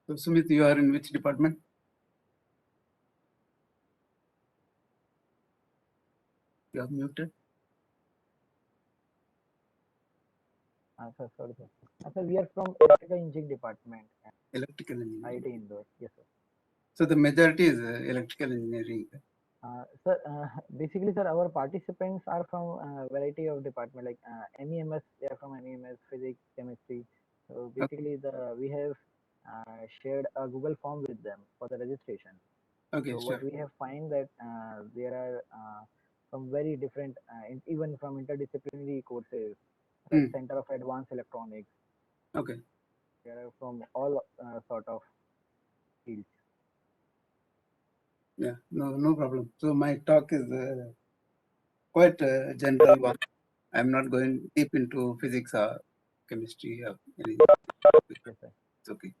So Sumit, you are in which department? You are muted. Sir, sorry, sir. Sir, we are from electrical engineering department, Electrical engineering. IT Indore. Yes, sir. So the majority is electrical engineering. Sir, basically, sir, our participants are from variety of department like MEMS. They are from MEMS, physics, chemistry. So Okay, basically, the we have shared a Google form with them for the registration. okay, So what sure. we have find that there are some very different, even from interdisciplinary courses like Hmm. Center of Advanced Electronics. Okay. They are from all sort of fields. Yeah. No, no problem. So my talk is quite a general one. I'm not going deep into physics or chemistry or anything. Yes, sir. It's okay.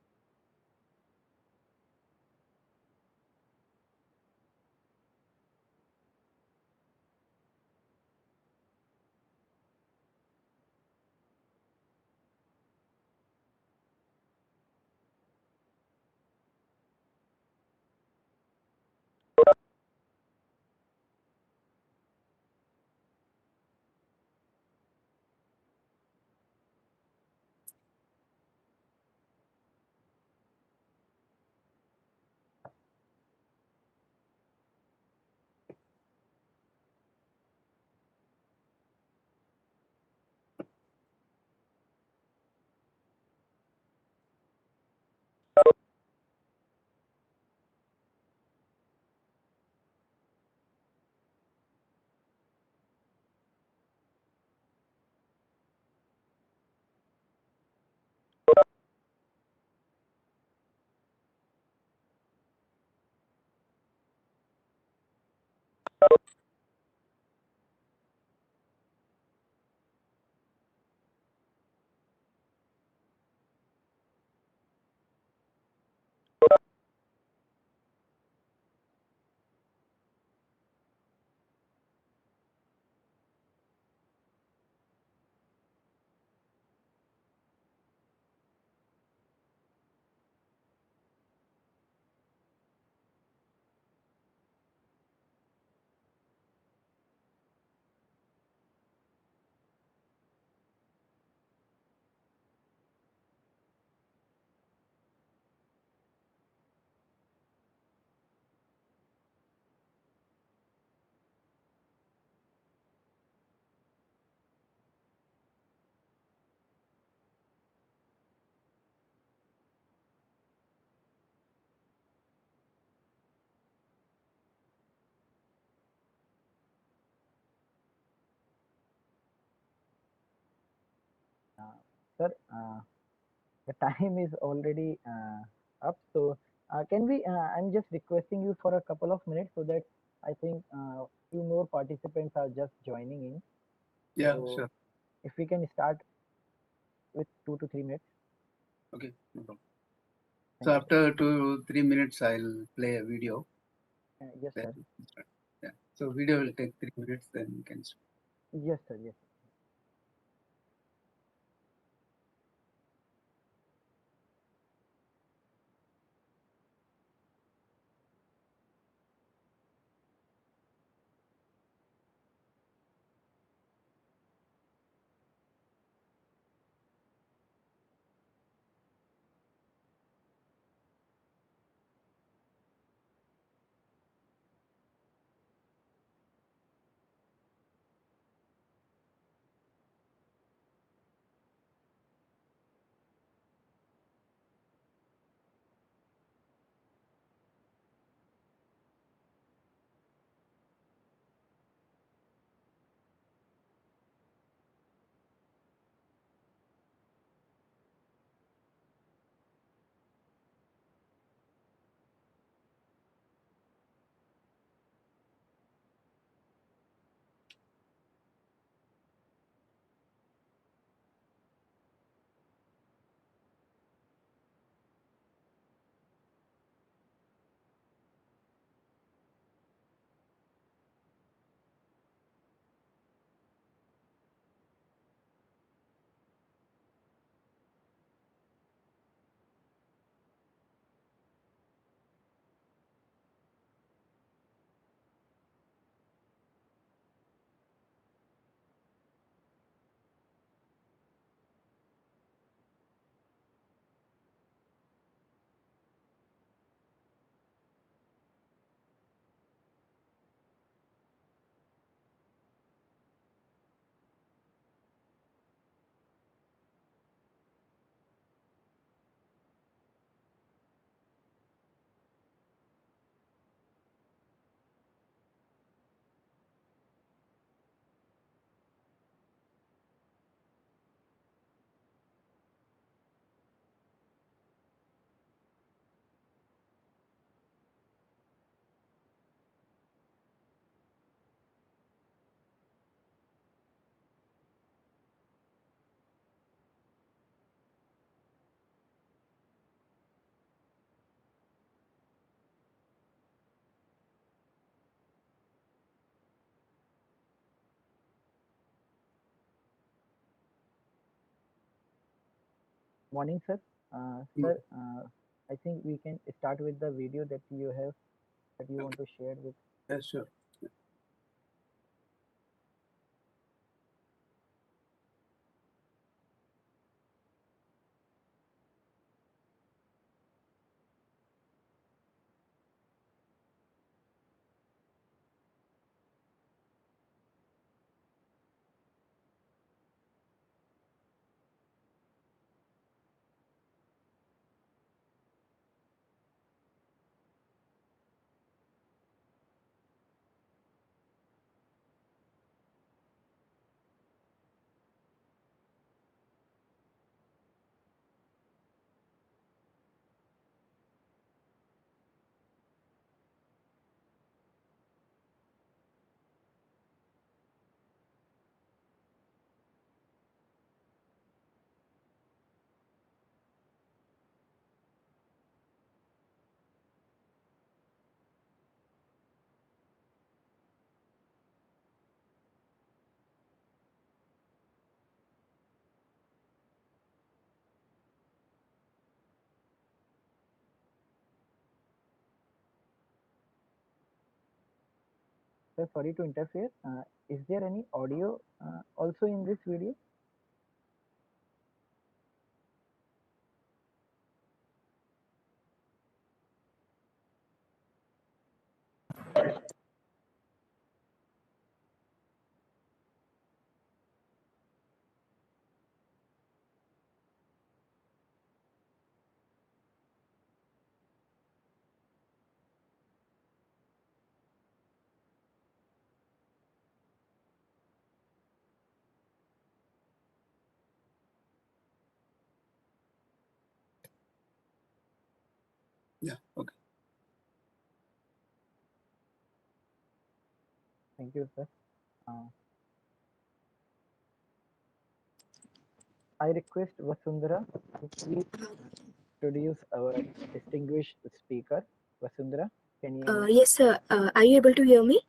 Uh, Sir, the time is already up. So can we? I'm just requesting you for a couple of minutes so that I think few more participants are just joining in. Yeah, So sure. if we can start with 2 to 3 minutes. Okay, no problem. So Thank you, sir. after 2 3 minutes, I'll play a video. Yes, Then sir. we can start. Yeah. So video will take 3 minutes. Then we can start. Yes, sir. Yes. Morning, sir. Sir, I think we can start with the video that you have that you want to share with. Yeah, sure. Sir, sorry to interfere. Is there any audio also in this video? Yeah, okay. Thank you, sir. I request Vasundhara to please introduce our distinguished speaker. Vasundhara, can you? Yes, sir. Are you able to hear me?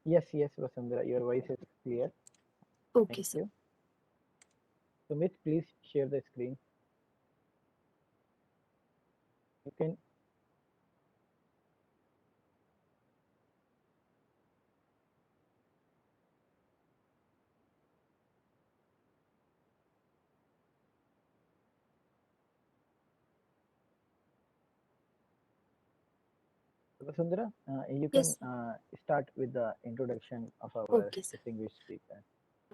Yes, yes, Vasundhara, your voice is clear. Okay, Thank sir. you. Sumit, please share the screen. You can. Vasundhara, you can Yes. start with the introduction of our Okay, sir. distinguished speaker.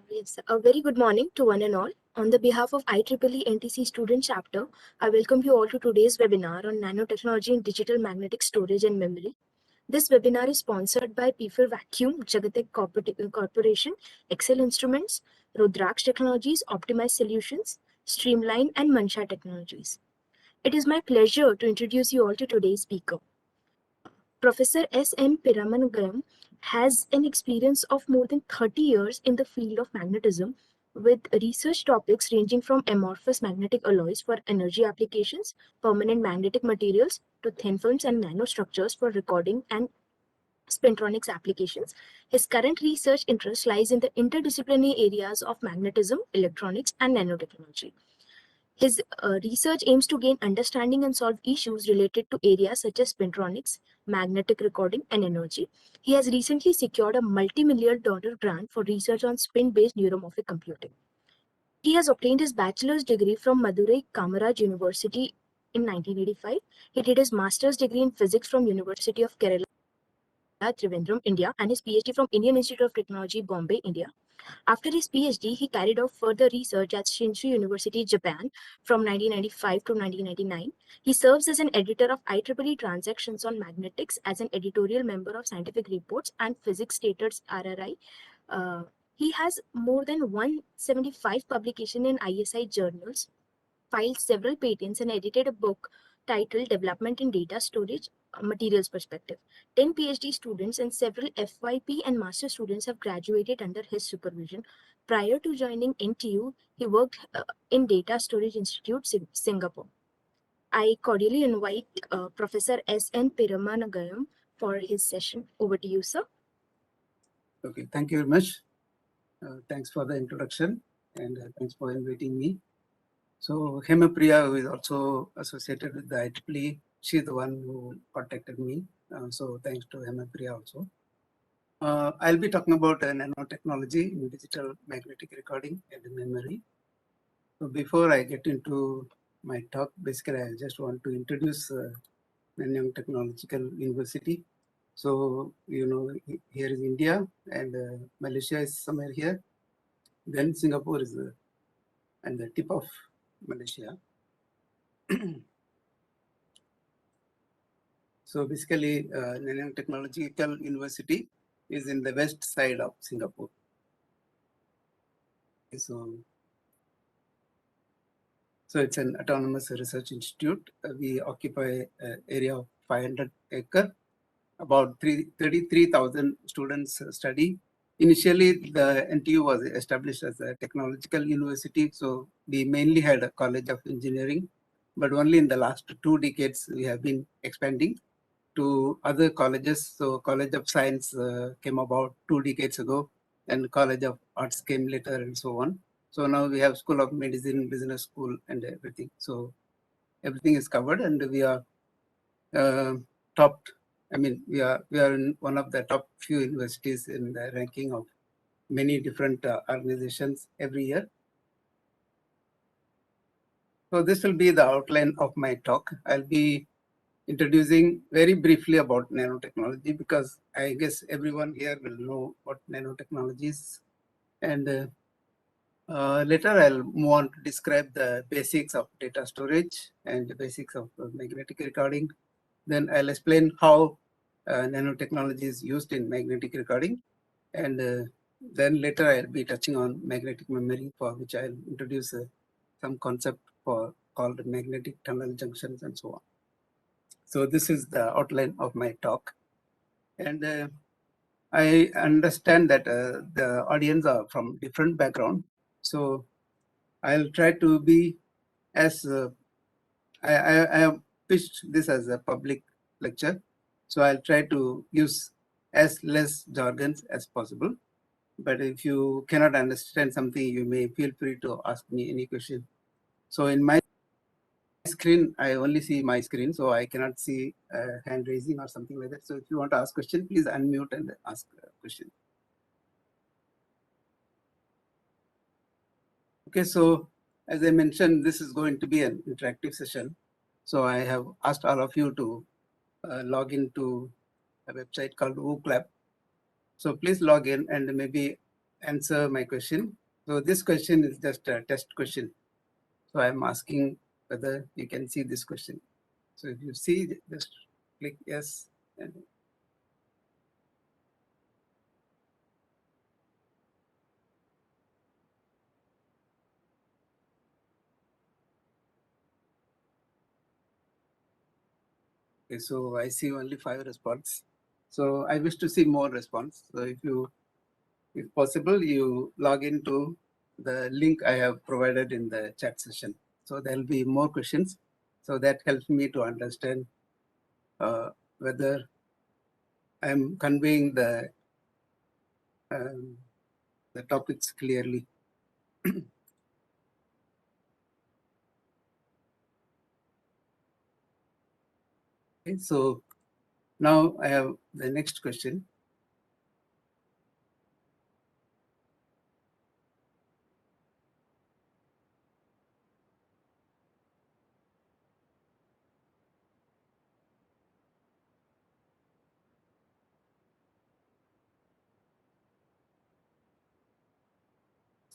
Yes, sir. A very good morning to one and all. On the behalf of IEEE NTC Student Chapter, I welcome you all to today's webinar on nanotechnology in digital magnetic storage and memory. This webinar is sponsored by P4 Vacuum, Jagatek Corporation, Excel Instruments, Rudraksh Technologies, Optimized Solutions, Streamline, and Mansha Technologies. It is my pleasure to introduce you all to today's speaker. Professor S.M. Piramanagalam has an experience of more than 30 years in the field of magnetism, with research topics ranging from amorphous magnetic alloys for energy applications, permanent magnetic materials, to thin films and nanostructures for recording and spintronics applications. His current research interest lies in the interdisciplinary areas of magnetism, electronics, and nanotechnology. His research aims to gain understanding and solve issues related to areas such as spintronics, magnetic recording, and energy. He has recently secured a multi-million dollar grant for research on spin-based neuromorphic computing. He has obtained his bachelor's degree from Madurai Kamaraj University in 1985. He did his master's degree in physics from University of Kerala, Trivandrum, India, and his PhD from Indian Institute of Technology, Bombay, India. After his PhD, he carried out further research at Shinshu University, Japan from 1995 to 1999. He serves as an editor of IEEE Transactions on Magnetics, as an editorial member of Scientific Reports and Physics Status RRI. He has more than 175 publications in ISI journals, filed several patents, and edited a book titled Development in Data Storage Materials Perspective. 10 PhD students and several FYP and master students have graduated under his supervision. Prior to joining NTU, he worked in Data Storage Institute, Singapore. I cordially invite Professor S.N. Piramanagayam for his session. Over to you, sir. Okay, thank you very much. Thanks for the introduction and thanks for inviting me. So Hemapriya, who is also associated with the IEEE, she's the one who contacted me. So thanks to Hemapriya also. I'll be talking about nanotechnology in digital magnetic recording and memory. So before I get into my talk, basically I just want to introduce Nanyang Technological University. So, here is India and Malaysia is somewhere here. Then Singapore is at the tip of Malaysia. So basically, Nanyang Technological University is in the west side of Singapore. So it's an autonomous research institute. We occupy an area of 500 acre. About 33,000 students study. Initially, the NTU was established as a technological university. So we mainly had a college of engineering, but only in the last 2 decades, we have been expanding to other colleges. So College of Science came about 2 decades ago, and College of Arts came later, and so on. So now we have School of Medicine, Business School, and everything. So everything is covered, and we are topped. I mean, we are in one of the top few universities in the ranking of many different organizations every year. So this will be the outline of my talk. I'll be introducing very briefly about nanotechnology because I guess everyone here will know what nanotechnology is. And later I'll move on to describe the basics of data storage and the basics of magnetic recording. Then I'll explain how nanotechnology is used in magnetic recording. And then later I'll be touching on magnetic memory, for which I'll introduce some concept called magnetic tunnel junctions and so on. So this is the outline of my talk. And I understand that the audience are from different background. So I'll try to be as, I have pitched this as a public lecture. So I'll try to use as less jargons as possible. But if you cannot understand something, you may feel free to ask me any question. So in my screen, I only see my screen, so I cannot see hand raising or something like that. So if you want to ask question, please unmute and ask a question. Okay, so as I mentioned, this is going to be an interactive session. So I have asked all of you to log into a website called WooClap. So please log in and maybe answer my question. So this question is just a test question. So I'm asking whether you can see this question. So if you see, just click yes. And okay, so I see only 5 responses. So I wish to see more response. So if possible, you log into the link I have provided in the chat session. So there'll be more questions. So that helps me to understand whether I'm conveying the topics clearly. Okay, so now I have the next question.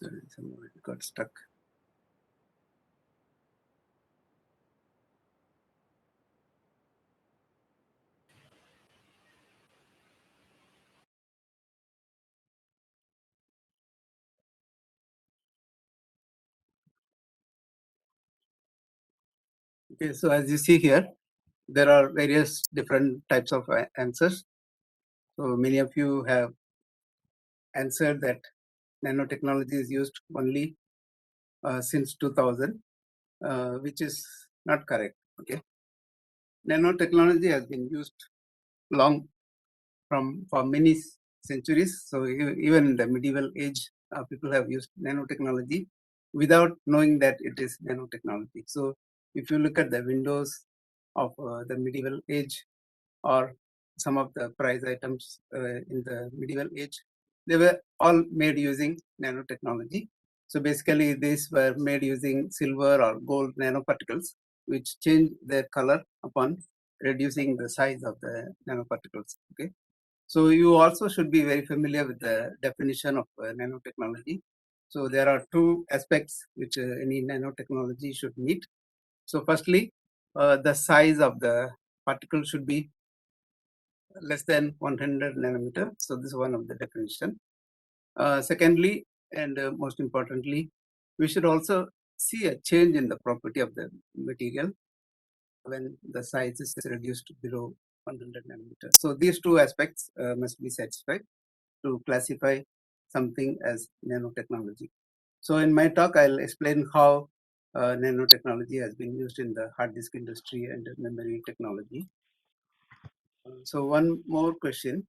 Sorry, somehow it got stuck. Okay, so as you see here, there are various different types of answers. So many of you have answered that nanotechnology is used only since 2000, which is not correct. Okay, nanotechnology has been used long for many centuries. So even in the medieval age, people have used nanotechnology. without knowing that it is nanotechnology. So if you look at the windows of the medieval age or some of the prize items in the medieval age, they were all made using nanotechnology. So basically these were made using silver or gold nanoparticles, which change their color upon reducing the size of the nanoparticles. Okay. So you also should be very familiar with the definition of nanotechnology. So there are two aspects which any nanotechnology should meet. So firstly, the size of the particle should be less than 100 nanometer. So this is one of the definition. Secondly, and most importantly, we should also see a change in the property of the material when the size is reduced to below 100 nanometer. So these two aspects must be satisfied to classify something as nanotechnology. So in my talk, I'll explain how nanotechnology has been used in the hard disk industry and memory technology. So one more question.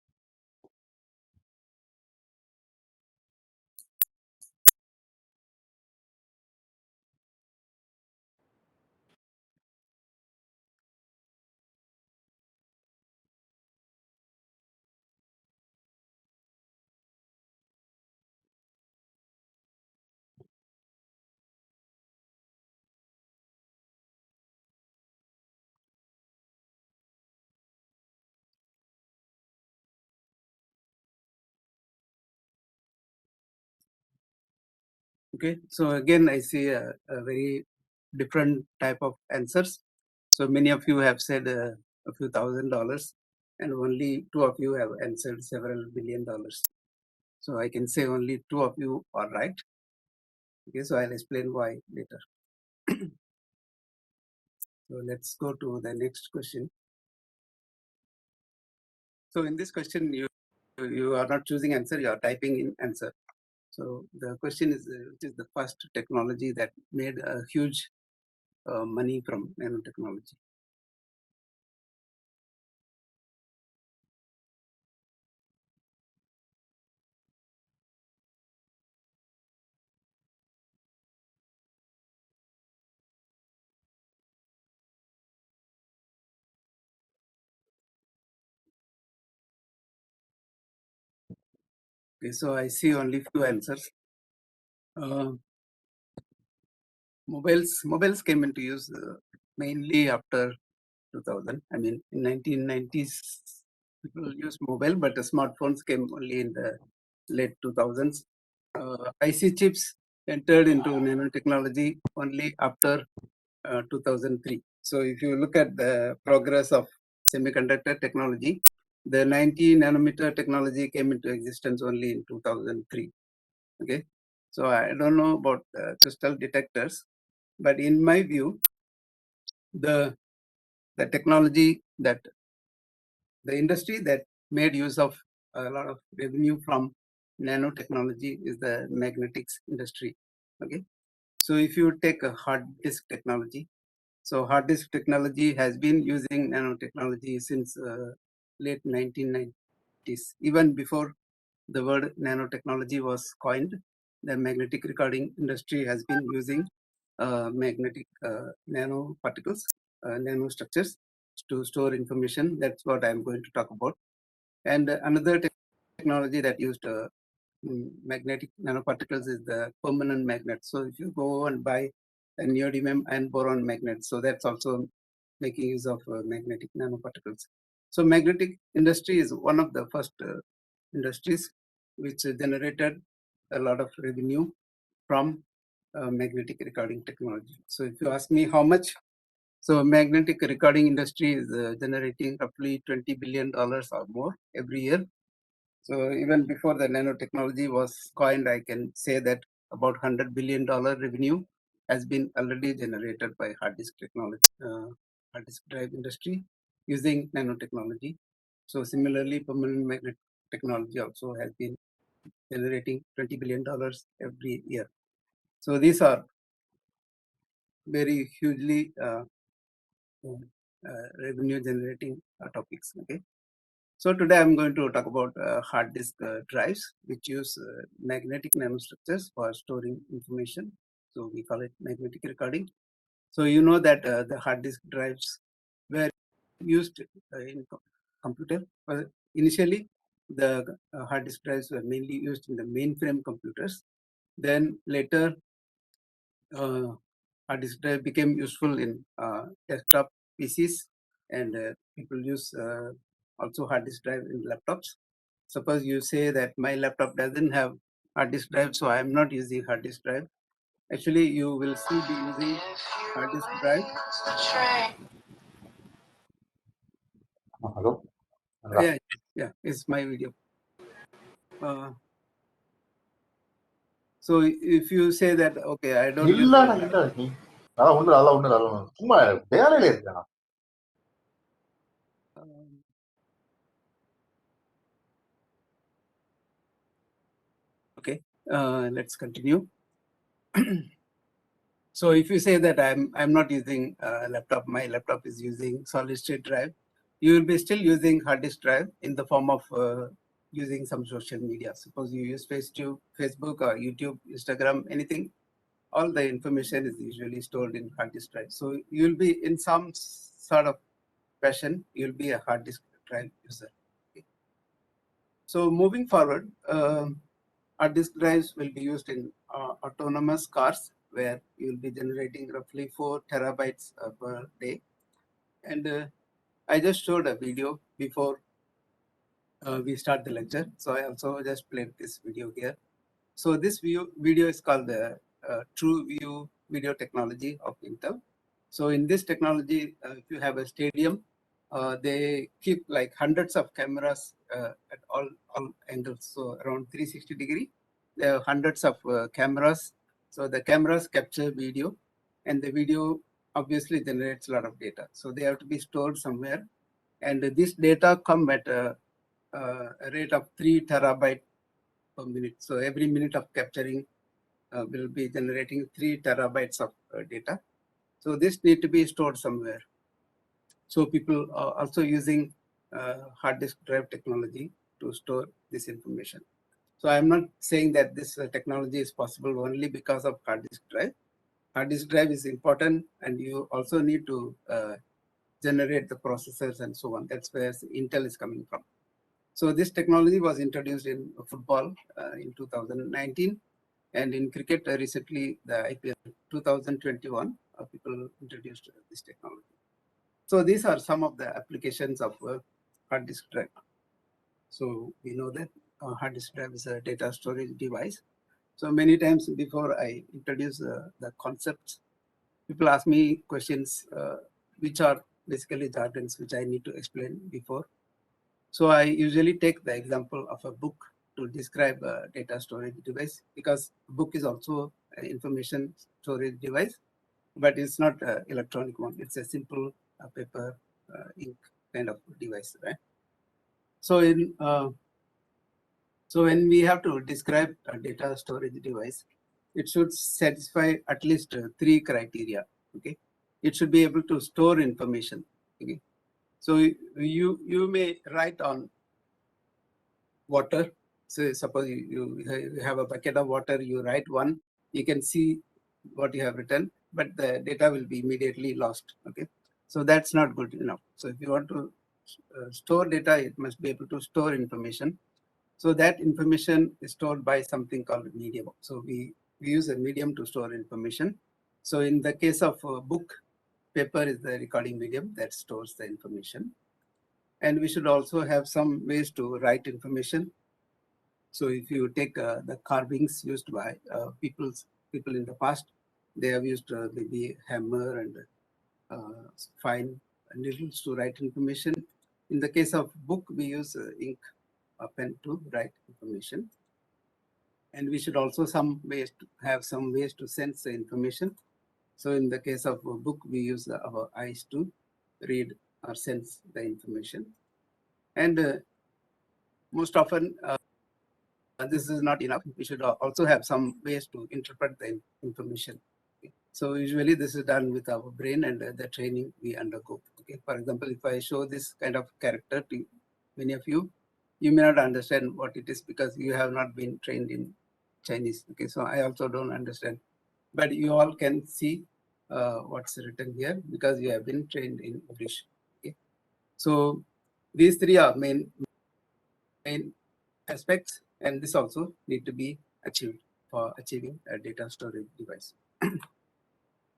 Okay, so again, I see a very different type of answers. So many of you have said a few $1,000, and only two of you have answered several billion dollars. So I can say only two of you are right. Okay, so I'll explain why later. So let's go to the next question. So in this question, you are not choosing answer, you are typing in answer. So the question is, which is the first technology that made a huge money from nanotechnology? Okay, so I see only few answers. Uh, mobiles came into use mainly after 2000. I mean, in 1990s, people used mobile, but the smartphones came only in the late 2000s. IC chips entered into nanotechnology only after 2003. So if you look at the progress of semiconductor technology, the 90 nanometer technology came into existence only in 2003. Okay, so I don't know about crystal detectors, but in my view, the technology that the industry that made use of a lot of revenue from nanotechnology is the magnetics industry. Okay, so if you take a hard disk technology, so hard disk technology has been using nanotechnology since late 1990s. Even before the word nanotechnology was coined, the magnetic recording industry has been using magnetic nanoparticles, nanostructures to store information. That's what I'm going to talk about. And another technology that used magnetic nanoparticles is the permanent magnet. So if you go and buy a neodymium and boron magnet, so that's also making use of magnetic nanoparticles. So magnetic industry is one of the first industries which generated a lot of revenue from magnetic recording technology. So if you ask me how much, so magnetic recording industry is generating roughly $20 billion or more every year. So even before the nanotechnology was coined, I can say that about $100 billion revenue has been already generated by hard disk technology, hard disk drive industry using nanotechnology. So similarly, permanent magnet technology also has been generating $20 billion every year. So these are very hugely revenue generating topics. Okay. So today I'm going to talk about hard disk drives, which use magnetic nanostructures for storing information. So we call it magnetic recording. So you know that the hard disk drives were used in computer. Initially, the hard disk drives were mainly used in the mainframe computers. Then later, hard disk drive became useful in desktop PCs, and people use also hard disk drive in laptops. Suppose you say that my laptop doesn't have hard disk drive, so I am not using hard disk drive. Actually, you will still be using hard disk drive. Hello? Yeah, it's my video. So if you say that, okay, I don't use இல்லடா the இல்ல நீ அதெல்லாம் ஒண்ணு அதெல்லாம் ஒண்ணு அதெல்லாம் ஒண்ணு. சும்மா வேலையில இருக்கா um, okay, let's continue. So if you say that I'm not using laptop, my laptop is using solid state drive, you will be still using hard disk drive in the form of using some social media. Suppose you use Facebook or YouTube, Instagram, anything, all the information is usually stored in hard disk drive. So you'll be in some sort of fashion, you'll be a hard disk drive user. Okay. So moving forward, hard disk drives will be used in autonomous cars, where you'll be generating roughly 4 terabytes per day. And I just showed a video before we start the lecture. So I also just played this video here. So this video is called the TrueView video technology of Intel. So in this technology, if you have a stadium, they keep like hundreds of cameras at all angles. So around 360 degree, there are hundreds of cameras. So the cameras capture video, and the video obviously generates a lot of data. So they have to be stored somewhere, and this data come at a rate of 3 terabyte per minute. So every minute of capturing will be generating 3 terabytes of data. So this need to be stored somewhere. So people are also using hard disk drive technology to store this information. So I'm not saying that this technology is possible only because of hard disk drive. Hard disk drive is important, and you also need to generate the processors and so on. That's where Intel is coming from. So this technology was introduced in football in 2019, and in cricket recently, the IPL 2021, people introduced this technology. So these are some of the applications of hard disk drive. So we know that hard disk drive is a data storage device. So many times before I introduce the concepts, people ask me questions which are basically jargons which I need to explain before. So I usually take the example of a book to describe a data storage device, because book is also an information storage device, but it's not an electronic one. It's a simple paper ink kind of device, right? So when we have to describe a data storage device, it should satisfy at least 3 criteria. Okay, it should be able to store information. Okay, so you may write on water. So suppose you have a bucket of water, you write one, you can see what you have written, but the data will be immediately lost. Okay, so that's not good enough. So if you want to store data, it must be able to store information. So that information is stored by something called medium. So we use a medium to store information. So in the case of a book, paper is the recording medium that stores the information. And we should also have some ways to write information. So if you take the carvings used by people in the past, they have used maybe hammer and fine needles to write information. In the case of book, we use ink, a pen to write information. And we should also have some ways to sense the information. So in the case of a book, we use our eyes to read or sense the information. And most often, this is not enough. We should also have some ways to interpret the information. Okay. So usually this is done with our brain and the training we undergo. Okay. For example, if I show this kind of character to many of you, you may not understand what it is because you have not been trained in Chinese. Okay. So I also don't understand but you all can see what's written here because you have been trained in English. Okay. So these three are main aspects, and this also need to be achieved for achieving a data storage device.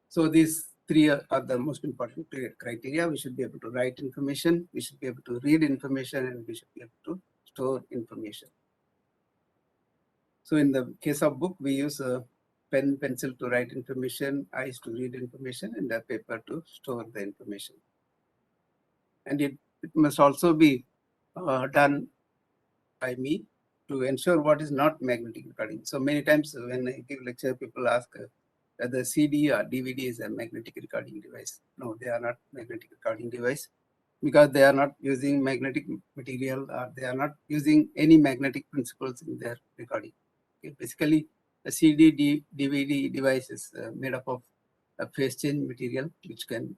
So these three are the most important criteria. We should be able to write information, we should be able to read information, and we should be able to store information. So in the case of book, we use a pen, pencil to write information, eyes to read information, and a paper to store the information. And it must also be done by me to ensure what is not magnetic recording. So many times when I give lecture, people ask whether CD or DVD is a magnetic recording device. No, they are not magnetic recording device because they are not using magnetic material or they are not using any magnetic principles in their recording. Okay. Basically, a CD DVD device is made up of a phase change material which can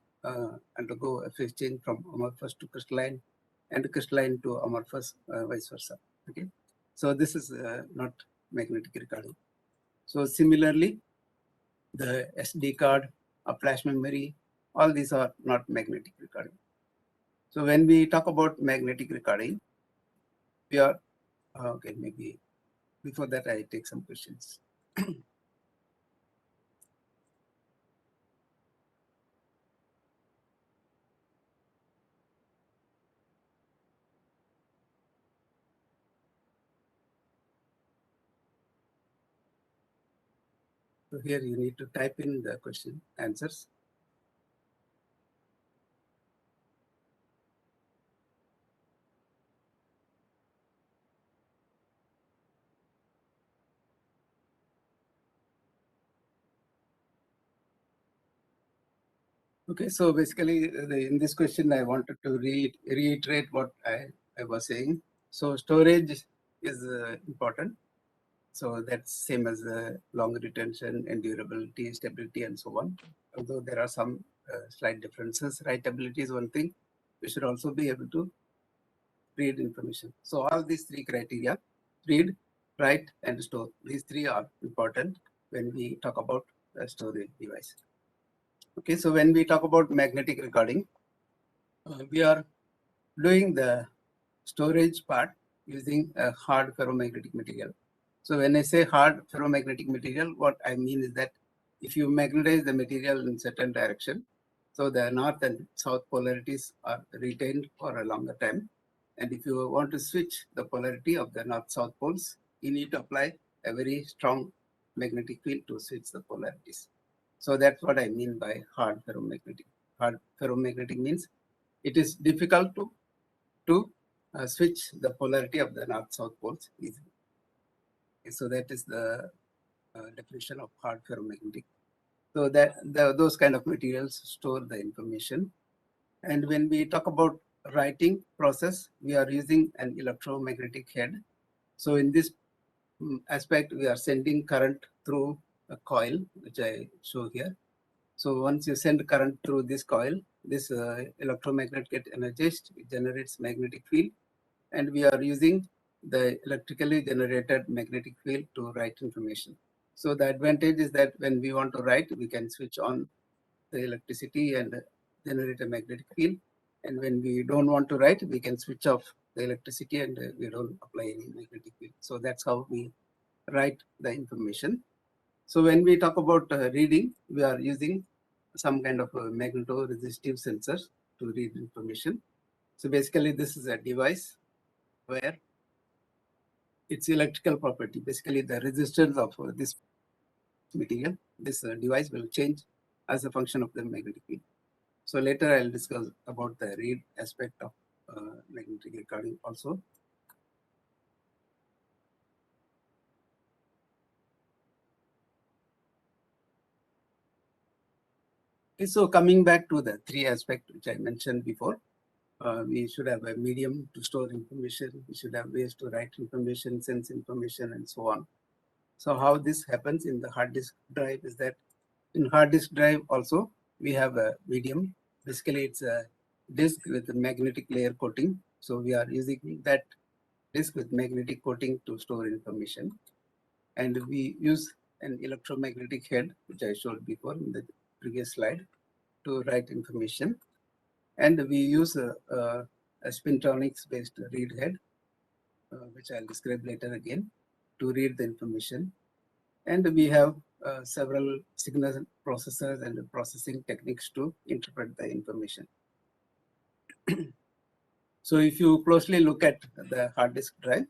undergo a phase change from amorphous to crystalline and crystalline to amorphous, vice versa. Okay, so this is not magnetic recording. So similarly, the SD card, a flash memory, all these are not magnetic recording. So when we talk about magnetic recording, we are okay. Maybe before that, I take some questions. So here you need to type in the question answers. Okay, so basically in this question, I wanted to reiterate what I was saying. So storage is important. So that's same as long retention and durability, stability, and so on. Although there are some slight differences, writability is one thing. We should also be able to read information. So all these three criteria, read, write, and store, these three are important when we talk about a storage device. Okay, so when we talk about magnetic recording, we are doing the storage part using a hard ferromagnetic material. So when I say hard ferromagnetic material, what I mean is that if you magnetize the material in certain direction, so the north and south polarities are retained for a longer time. And if you want to switch the polarity of the north-south poles, you need to apply a very strong magnetic field to switch the polarities. So that's what I mean by hard ferromagnetic. Hard ferromagnetic means it is difficult to switch the polarity of the north-south poles easily. Okay, so that is the definition of hard ferromagnetic. So that those kind of materials store the information. And when we talk about writing process, we are using an electromagnetic head. So in this aspect, we are sending current through a coil, which I show here. So once you send current through this coil, this electromagnet gets energized, it generates magnetic field, and we are using the electrically generated magnetic field to write information. So the advantage is that when we want to write, we can switch on the electricity and generate a magnetic field. And when we don't want to write, we can switch off the electricity and we don't apply any magnetic field. So that's how we write the information. So when we talk about reading, we are using some kind of a magnetoresistive sensor to read information. So basically this is a device where its electrical property, basically the resistance of this material, this device will change as a function of the magnetic field. So later I'll discuss about the read aspect of magnetic recording also. Okay, so coming back to the three aspects which I mentioned before, we should have a medium to store information, we should have ways to write information, sense information, and so on. So how this happens in the hard disk drive is that in hard disk drive also, we have a medium. Basically, it's a disk with a magnetic layer coating. So we are using that disk with magnetic coating to store information. And we use an electromagnetic head, which I showed before in the previous slide, to write information. And we use a spintronics based read head, which I'll describe later again, to read the information. And we have several signal processors and processing techniques to interpret the information. So if you closely look at the hard disk drive,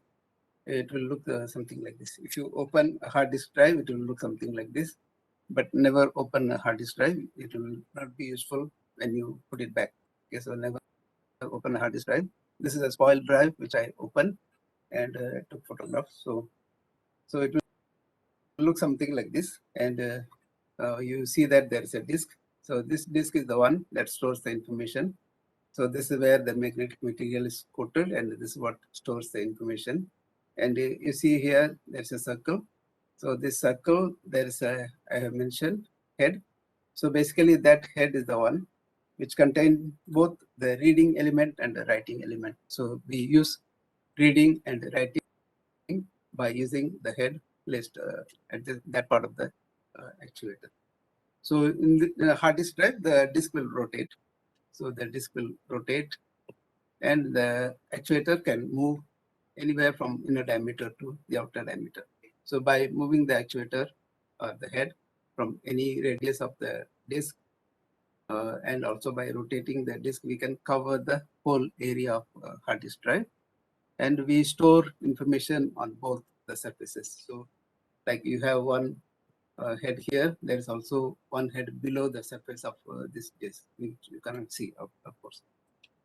it will look something like this. If you open a hard disk drive, it will look something like this, but never open a hard disk drive. It will not be useful when you put it back. Okay, so never open a hard disk drive. This is a spoiled drive, which I opened and took photographs. So it will look something like this. And you see that there is a disk. So this disk is the one that stores the information. So this is where the magnetic material is coated, and this is what stores the information. And you see here, there's a circle. So this circle, there is a, I have mentioned, head. So basically that head is the one which contains both the reading element and the writing element. So we use reading and writing by using the head placed at that part of the actuator. So in the hard disk drive, the disk will rotate. So the disk will rotate, and the actuator can move anywhere from inner diameter to the outer diameter. So by moving the actuator or the head from any radius of the disk, and also by rotating the disk, we can cover the whole area of hard disk drive. And we store information on both the surfaces. So like you have one head here, there is also one head below the surface of this disk, which you cannot see, of course.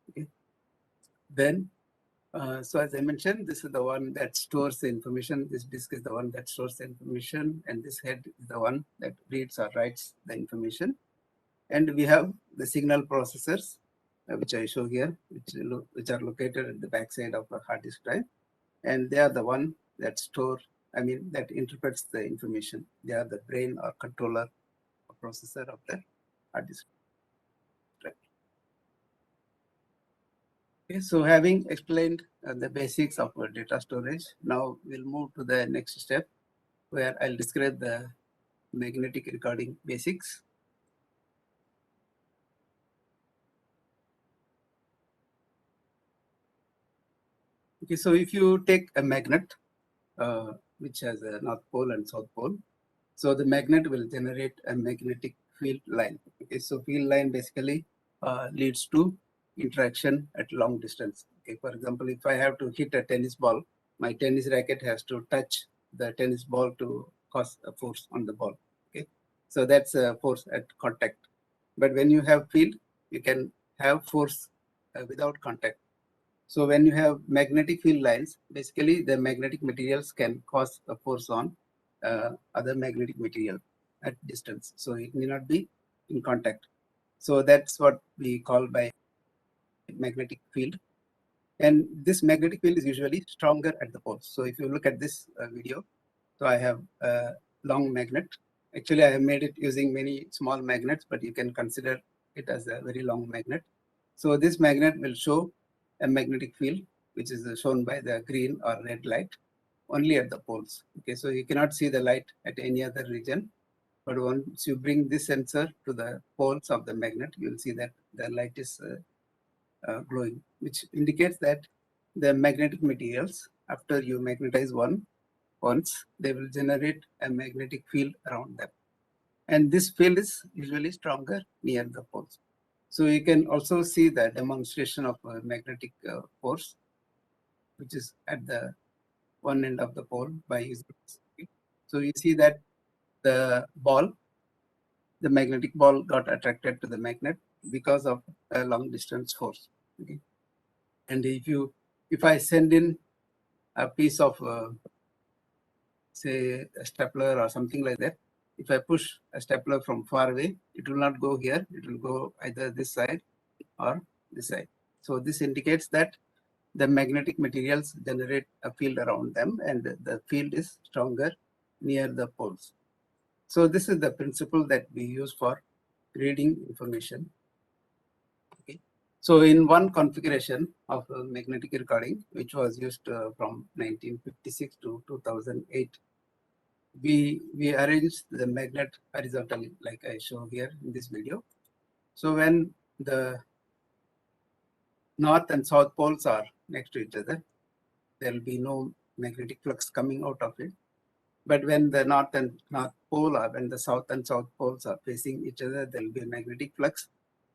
Okay. Then, so as I mentioned, this is the one that stores the information. This disk is the one that stores the information, and this head is the one that reads or writes the information. And we have the signal processors, which I show here, which are located at the backside of a hard disk drive. And they are the one that that interprets the information. They are the brain or controller or processor of the hard disk drive. Okay, so having explained the basics of data storage, now we'll move to the next step, where I'll describe the magnetic recording basics. Okay, so if you take a magnet, which has a north pole and south pole, so the magnet will generate a magnetic field line. Okay, so field line basically leads to interaction at long distance. Okay, for example, if I have to hit a tennis ball, my tennis racket has to touch the tennis ball to cause a force on the ball. Okay, so that's a force at contact. But when you have field, you can have force without contact. So when you have magnetic field lines, basically the magnetic materials can cause a force on other magnetic material at distance. So it may not be in contact. So that's what we call by magnetic field. And this magnetic field is usually stronger at the poles. So if you look at this video, so I have a long magnet. Actually, I have made it using many small magnets, but you can consider it as a very long magnet. So this magnet will show a magnetic field, which is shown by the green or red light, only at the poles. Okay, so you cannot see the light at any other region. But once you bring this sensor to the poles of the magnet, you will see that the light is glowing, which indicates that the magnetic materials, after you magnetize once, they will generate a magnetic field around them. And this field is usually stronger near the poles. So you can also see the demonstration of magnetic force, which is at the one end of the pole by using this. So you see that the magnetic ball got attracted to the magnet because of a long distance force. Okay. And if I send in a piece of say a stapler or something like that, if I push a stapler from far away, it will not go here. It will go either this side or this side. So this indicates that the magnetic materials generate a field around them, and the field is stronger near the poles. So this is the principle that we use for reading information. Okay. So in one configuration of magnetic recording, which was used from 1956 to 2008, we arrange the magnet horizontally, like I show here in this video. So when the north and south poles are next to each other, there will be no magnetic flux coming out of it. But when the north and north pole are, when the south and south poles are facing each other, there will be a magnetic flux,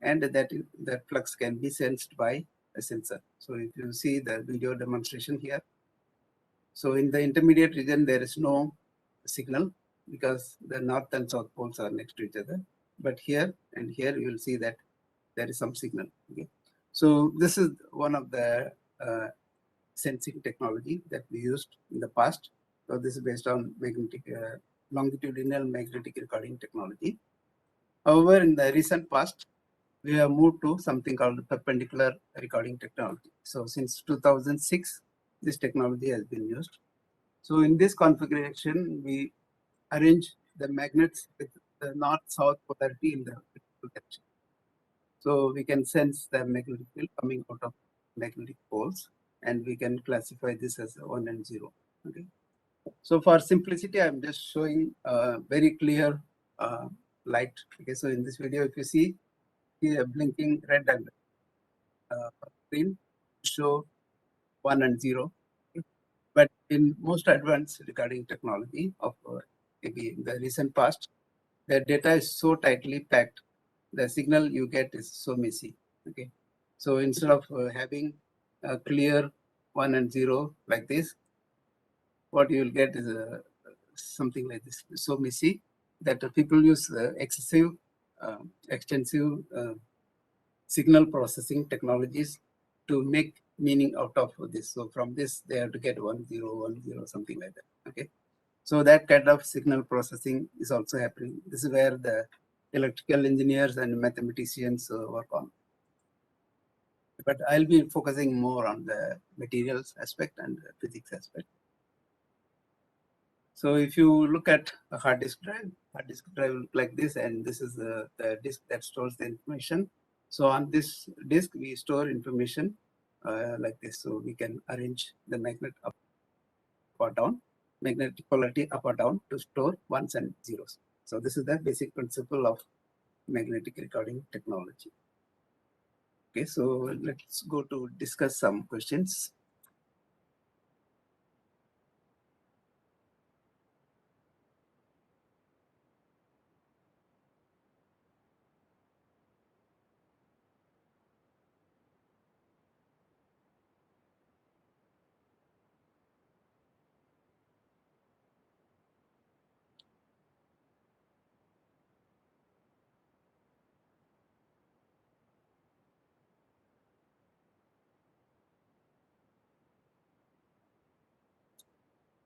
and that flux can be sensed by a sensor. So if you see the video demonstration here, so in the intermediate region, there is no signal because the north and south poles are next to each other. But here and here, you will see that there is some signal. Okay, so this is one of the sensing technology that we used in the past. So this is based on magnetic longitudinal magnetic recording technology. However, in the recent past, we have moved to something called perpendicular recording technology. So since 2006, this technology has been used. So in this configuration, we arrange the magnets with the north-south polarity in the critical direction. So we can sense the magnetic field coming out of magnetic poles, and we can classify this as 1 and 0. Okay. So for simplicity, I'm just showing very clear light. Okay. So in this video, if you see here blinking red and green, show 1 and 0. Okay. But in most advanced recording technology of maybe in the recent past, the data is so tightly packed, the signal you get is so messy. Okay, so instead of having a clear 1 and 0 like this, what you will get is something like this, so messy that people use excessive, extensive signal processing technologies to make meaning out of this. So from this, they have to get 1 0 1 0, something like that. Okay. So that kind of signal processing is also happening. This is where the electrical engineers and mathematicians work on. But I'll be focusing more on the materials aspect and the physics aspect. So if you look at a hard disk drive look like this, and this is the disk that stores the information. So on this disk, we store information like this. So we can arrange the magnet up or down, magnetic polarity up or down to store ones and zeros. So this is the basic principle of magnetic recording technology. Okay, so let's go to discuss some questions.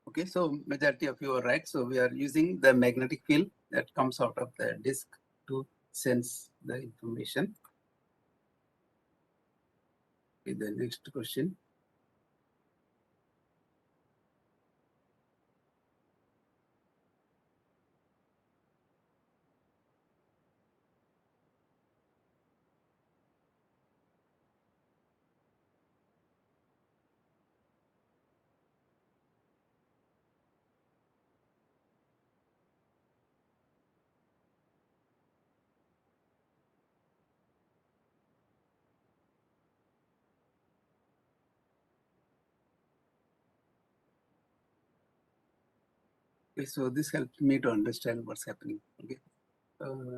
Okay, so majority of you are right. So we are using the magnetic field that comes out of the disk to sense the information. Okay, the next question. Okay, so this helps me to understand what's happening. Okay,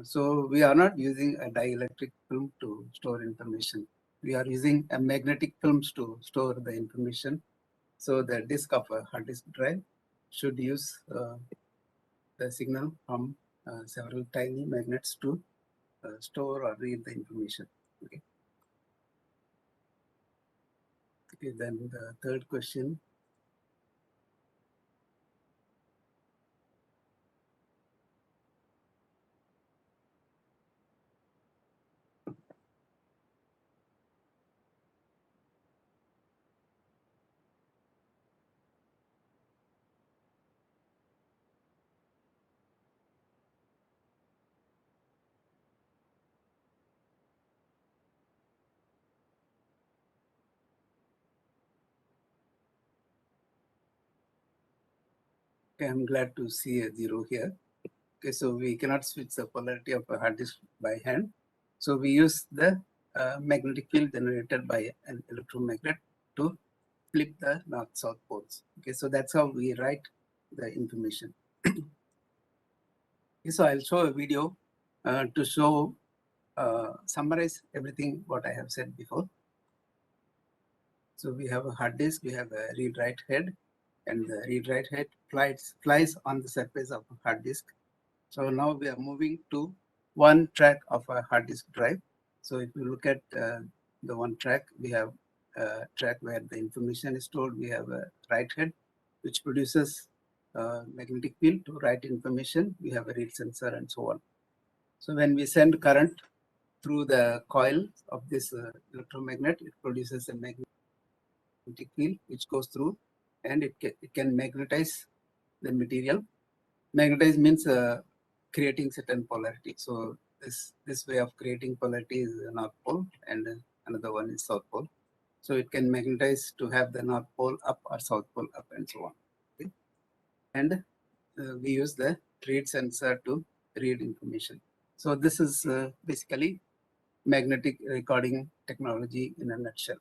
so we are not using a dielectric film to store information. We are using a magnetic films to store the information. So the disk of a hard disk drive should use the signal from several tiny magnets to store or read the information. Okay. Okay. Then the third question. Okay, I'm glad to see a 0 here. Okay, so we cannot switch the polarity of a hard disk by hand. So we use the magnetic field generated by an electromagnet to flip the north-south poles. Okay, so that's how we write the information. Okay, so I'll show a video to show, summarize everything what I have said before. So we have a hard disk, we have a read-write head, and the read-write head flies on the surface of a hard disk. So now we are moving to one track of a hard disk drive. So if you look at the one track, we have a track where the information is stored. We have a write head, which produces magnetic field to write information. We have a read sensor and so on. So when we send current through the coil of this electromagnet, it produces a magnetic field which goes through, and it can magnetize the material. Magnetize means creating certain polarity. So this way of creating polarity is the north pole, and another one is south pole. So it can magnetize to have the north pole up or south pole up and so on. Okay? And we use the read sensor to read information. So this is basically magnetic recording technology in a nutshell.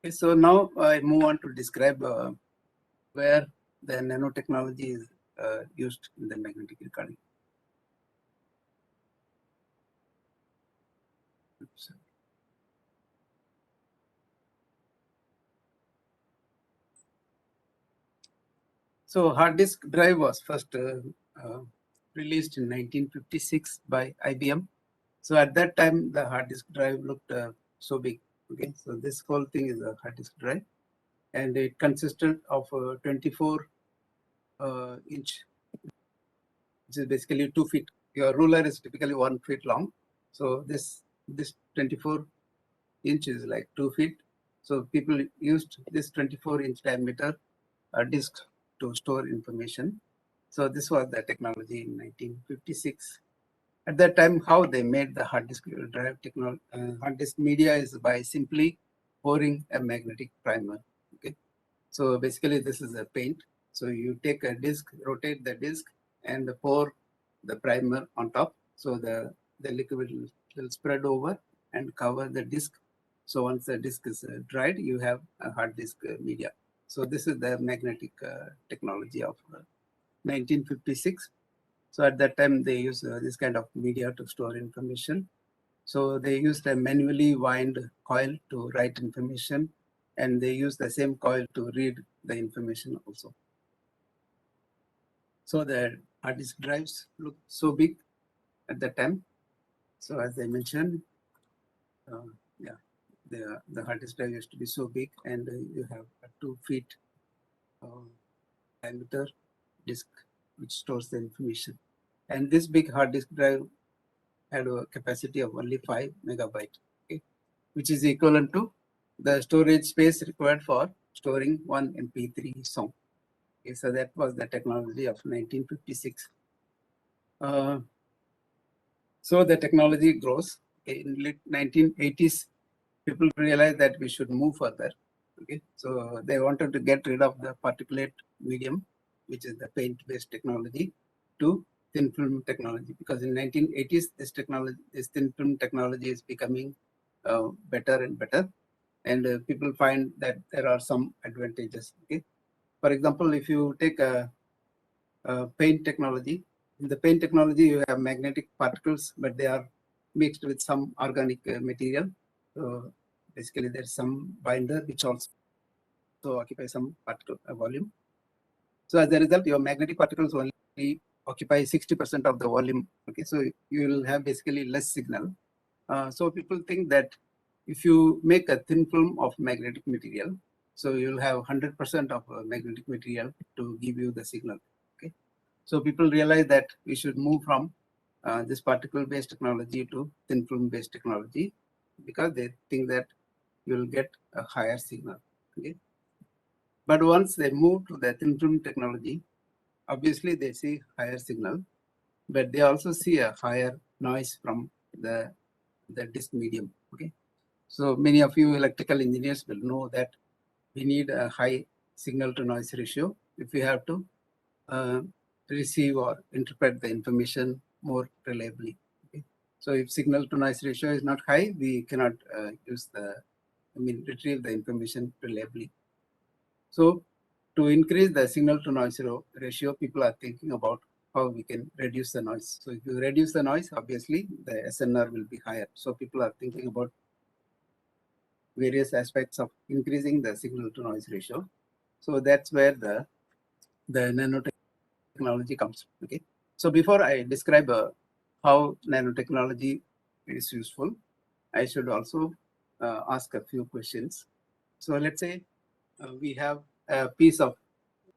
Okay, so now I move on to describe where the nanotechnology is used in the magnetic recording. Oops. So hard disk drive was first released in 1956 by IBM. So at that time, the hard disk drive looked so big. Okay, so this whole thing is a hard disk drive, and it consisted of 24 inch, which is basically 2 feet. Your ruler is typically 1 feet long. So this 24 inch is like 2 feet. So people used this 24-inch diameter disk to store information. So this was the technology in 1956. At that time, how they made the hard disk drive technology, hard disk media is by simply pouring a magnetic primer. Okay, so basically this is a paint. So you take a disk, rotate the disk, and pour the primer on top. So the liquid will spread over and cover the disk. So once the disk is dried, you have a hard disk media. So this is the magnetic technology of 1956. So at that time, they used this kind of media to store information. So they used a manually wind coil to write information, and they used the same coil to read the information also. So the hard disk drives looked so big at that time. So as I mentioned, yeah, the hard disk drive used to be so big, and you have a 2 feet diameter disk which stores the information. And this big hard disk drive had a capacity of only 5 megabytes, okay, which is equivalent to the storage space required for storing one MP3 song. Okay, so that was the technology of 1956. So the technology grows. Okay, in late 1980s, people realized that we should move further. Okay, so they wanted to get rid of the particulate medium, which is the paint-based technology, to thin film technology, because in 1980s this thin film technology is becoming better and better, and people find that there are some advantages. Okay, for example, if you take a paint technology, in the paint technology you have magnetic particles, but they are mixed with some organic material. So basically there's some binder which also occupies some particle volume. So as a result, your magnetic particles only occupy 60% of the volume. Okay, so you will have basically less signal. So people think that if you make a thin film of magnetic material, so you'll have 100% of magnetic material to give you the signal. Okay, so people realize that we should move from this particle-based technology to thin film-based technology, because they think that you will get a higher signal. Okay, but once they move to the thin film technology, obviously they see higher signal, but they also see a higher noise from the disk medium. Okay, so many of you electrical engineers will know that we need a high signal to noise ratio if we have to receive or interpret the information more reliably. Okay? So if signal to noise ratio is not high, we cannot retrieve the information reliably. So to increase the signal to noise ratio, people are thinking about how we can reduce the noise. So if you reduce the noise, obviously the SNR will be higher. So people are thinking about various aspects of increasing the signal to noise ratio. So that's where the nanotechnology comes. Okay. So before I describe how nanotechnology is useful, I should also ask a few questions. So let's say we have a piece of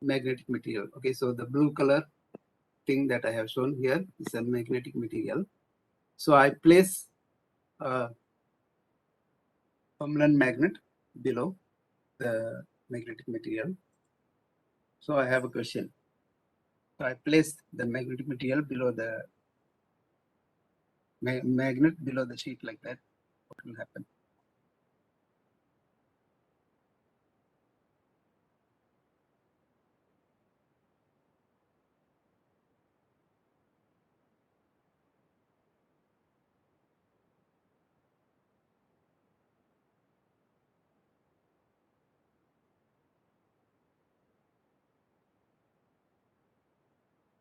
magnetic material. Okay, so the blue color thing that I have shown here is a magnetic material. So I place a permanent magnet below the magnetic material. So I have a question. So I place the magnetic material below the magnet below the sheet like that. What will happen?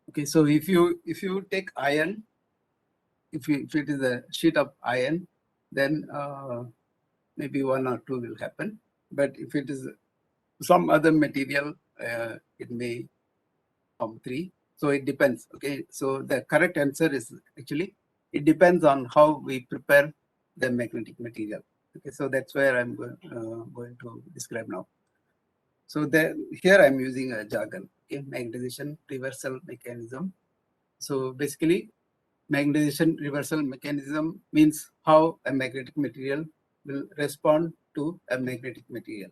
Okay, so if you take iron, if it is a sheet of iron, then maybe 1 or 2 will happen. But if it is some other material, it may form 3. So it depends. Okay, so the correct answer is actually it depends on how we prepare the magnetic material. Okay, so that's where I'm going to describe now. So here I'm using a jargon. Okay, magnetization reversal mechanism. So basically, magnetization reversal mechanism means how a magnetic material will respond to a magnetic material.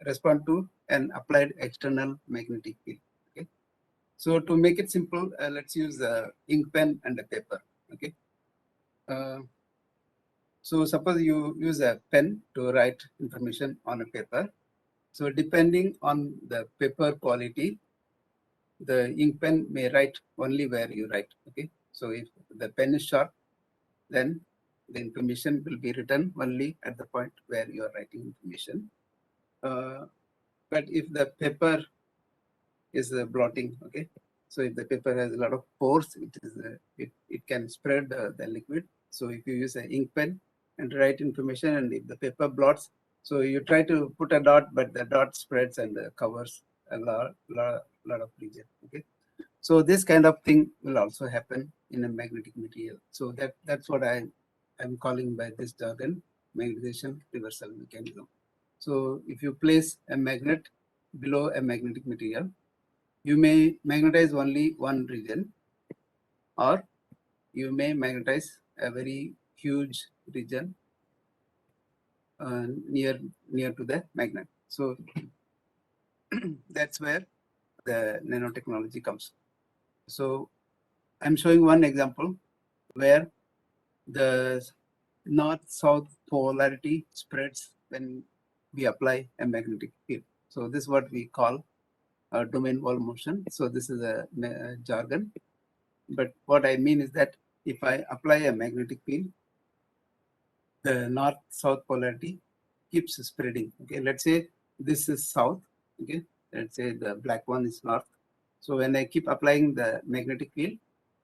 Respond to an applied external magnetic field. Okay. So to make it simple, let's use a ink pen and a paper. Okay. So suppose you use a pen to write information on a paper. So depending on the paper quality, the ink pen may write only where you write. Okay. So if the pen is sharp, then the information will be written only at the point where you are writing information. But if the paper is blotting, okay, so if the paper has a lot of pores, it can spread the liquid. So if you use an ink pen and write information, and if the paper blots, so you try to put a dot, but the dot spreads and covers a lot of region. Okay, so this kind of thing will also happen in a magnetic material. So that's what I'm calling by this jargon, magnetization reversal mechanism. So if you place a magnet below a magnetic material, you may magnetize only one region, or you may magnetize a very huge region near to the magnet. So that's where the nanotechnology comes. So I'm showing one example where the north-south polarity spreads when we apply a magnetic field. So this is what we call a domain wall motion. So this is a jargon. But what I mean is that if I apply a magnetic field, the north-south polarity keeps spreading. Okay, let's say this is south. Okay, let's say the black one is north. So when I keep applying the magnetic field,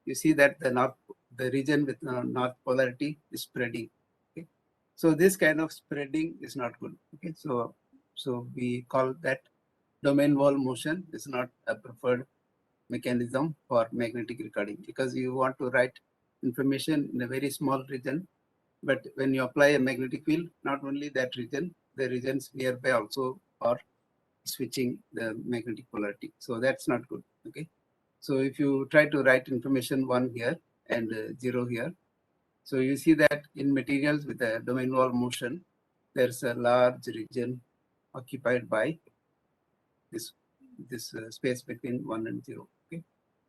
you see that the region with north polarity is spreading. Okay, so this kind of spreading is not good. Okay, so we call that domain wall motion is not a preferred mechanism for magnetic recording, because you want to write information in a very small region, but when you apply a magnetic field, not only that region, the regions nearby also are switching the magnetic polarity. So that's not good. Okay. So if you try to write information 1 here and 0 here, so you see that in materials with a domain wall motion, there's a large region occupied by this space between 1 and 0. Okay.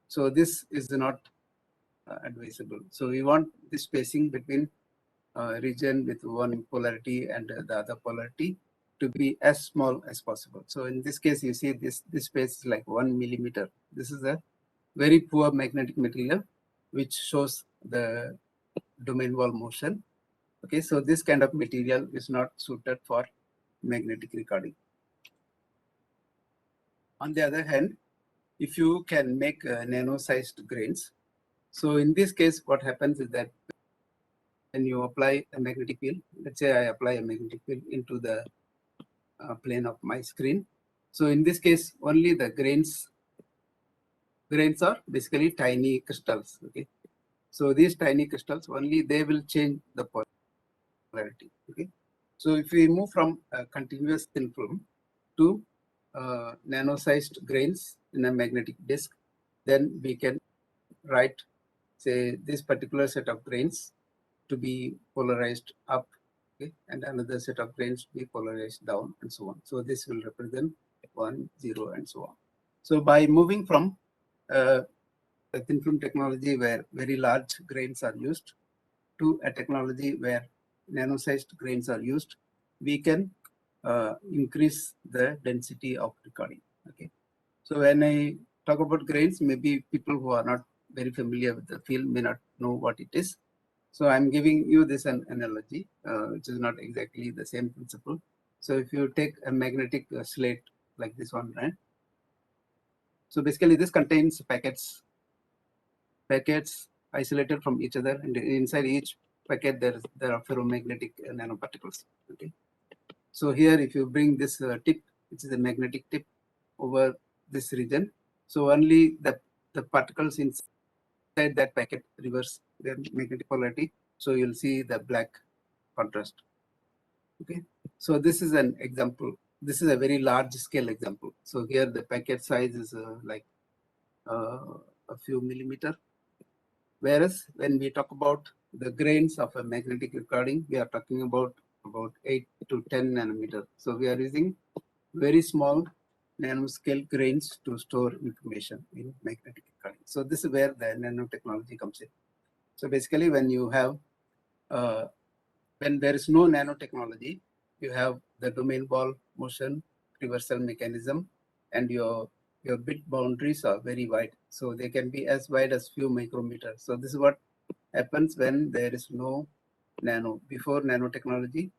So this is not advisable. So we want this spacing between region with one polarity and the other polarity to be as small as possible. So in this case, you see this space is like 1 millimeter. This is a very poor magnetic material, which shows the domain wall motion. Okay, so this kind of material is not suited for magnetic recording. On the other hand, if you can make nano-sized grains, so in this case, what happens is that when you apply a magnetic field, let's say I apply a magnetic field into the plane of my screen. So in this case, only the grains are basically tiny crystals. Okay, so these tiny crystals only they will change the polarity. Okay, so if we move from a continuous thin film to nano-sized grains in a magnetic disk, then we can write, say, this particular set of grains to be polarized up, okay, and another set of grains to be polarized down, and so on. So this will represent 1, 0, and so on. So by moving from a thin film technology where very large grains are used to a technology where nano-sized grains are used, we can increase the density of recording. Okay, so when I talk about grains, maybe people who are not very familiar with the field may not know what it is. So I'm giving you this an analogy, which is not exactly the same principle. So if you take a magnetic slate like this one, right? So basically this contains packets isolated from each other, and inside each packet there are ferromagnetic nanoparticles. Okay. So here if you bring this tip, which is a magnetic tip, over this region, so only the particles inside that packet reverse their magnetic polarity. So you'll see the black contrast. Okay, so this is an example. This is a very large scale example. So here the packet size is like a few millimeter. Whereas when we talk about the grains of a magnetic recording, we are talking about 8 to 10 nanometer. So we are using very small nanoscale grains to store information in magnetic recording. So this is where the nanotechnology comes in. So basically when you have when there is no nanotechnology, you have the domain wall motion reversal mechanism, and your bit boundaries are very wide. So they can be as wide as few micrometers. So this is what happens when there is no nano. Before nanotechnology,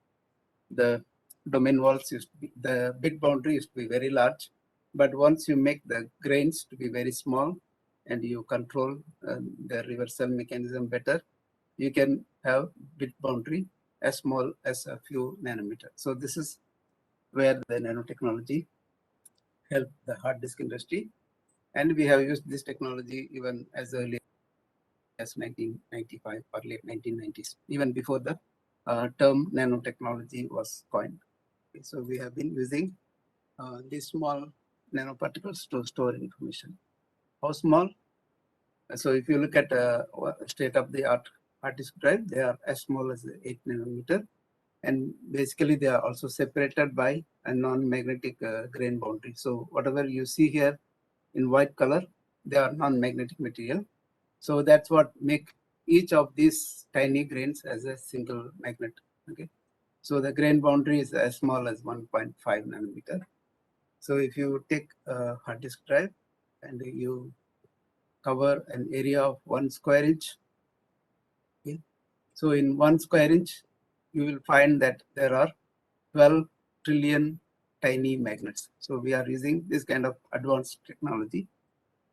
the domain walls used to be, the bit boundary used to be very large. But once you make the grains to be very small and you control the reversal mechanism better, you can have bit boundary as small as a few nanometers. So this is where the nanotechnology helped the hard disk industry. And we have used this technology even as early as 1995 or late 1990s, even before the term nanotechnology was coined. Okay, so we have been using these small nanoparticles to store information. How small? So if you look at state-of-the-art hard disk drive, they are as small as 8 nanometer. And basically they are also separated by a non-magnetic grain boundary. So whatever you see here in white color, they are non-magnetic material. So that's what make each of these tiny grains as a single magnet. Okay, so the grain boundary is as small as 1.5 nanometer. So if you take a hard disk drive and you cover an area of 1 square inch, okay, so in 1 square inch, you will find that there are 12 trillion tiny magnets. So we are using this kind of advanced technology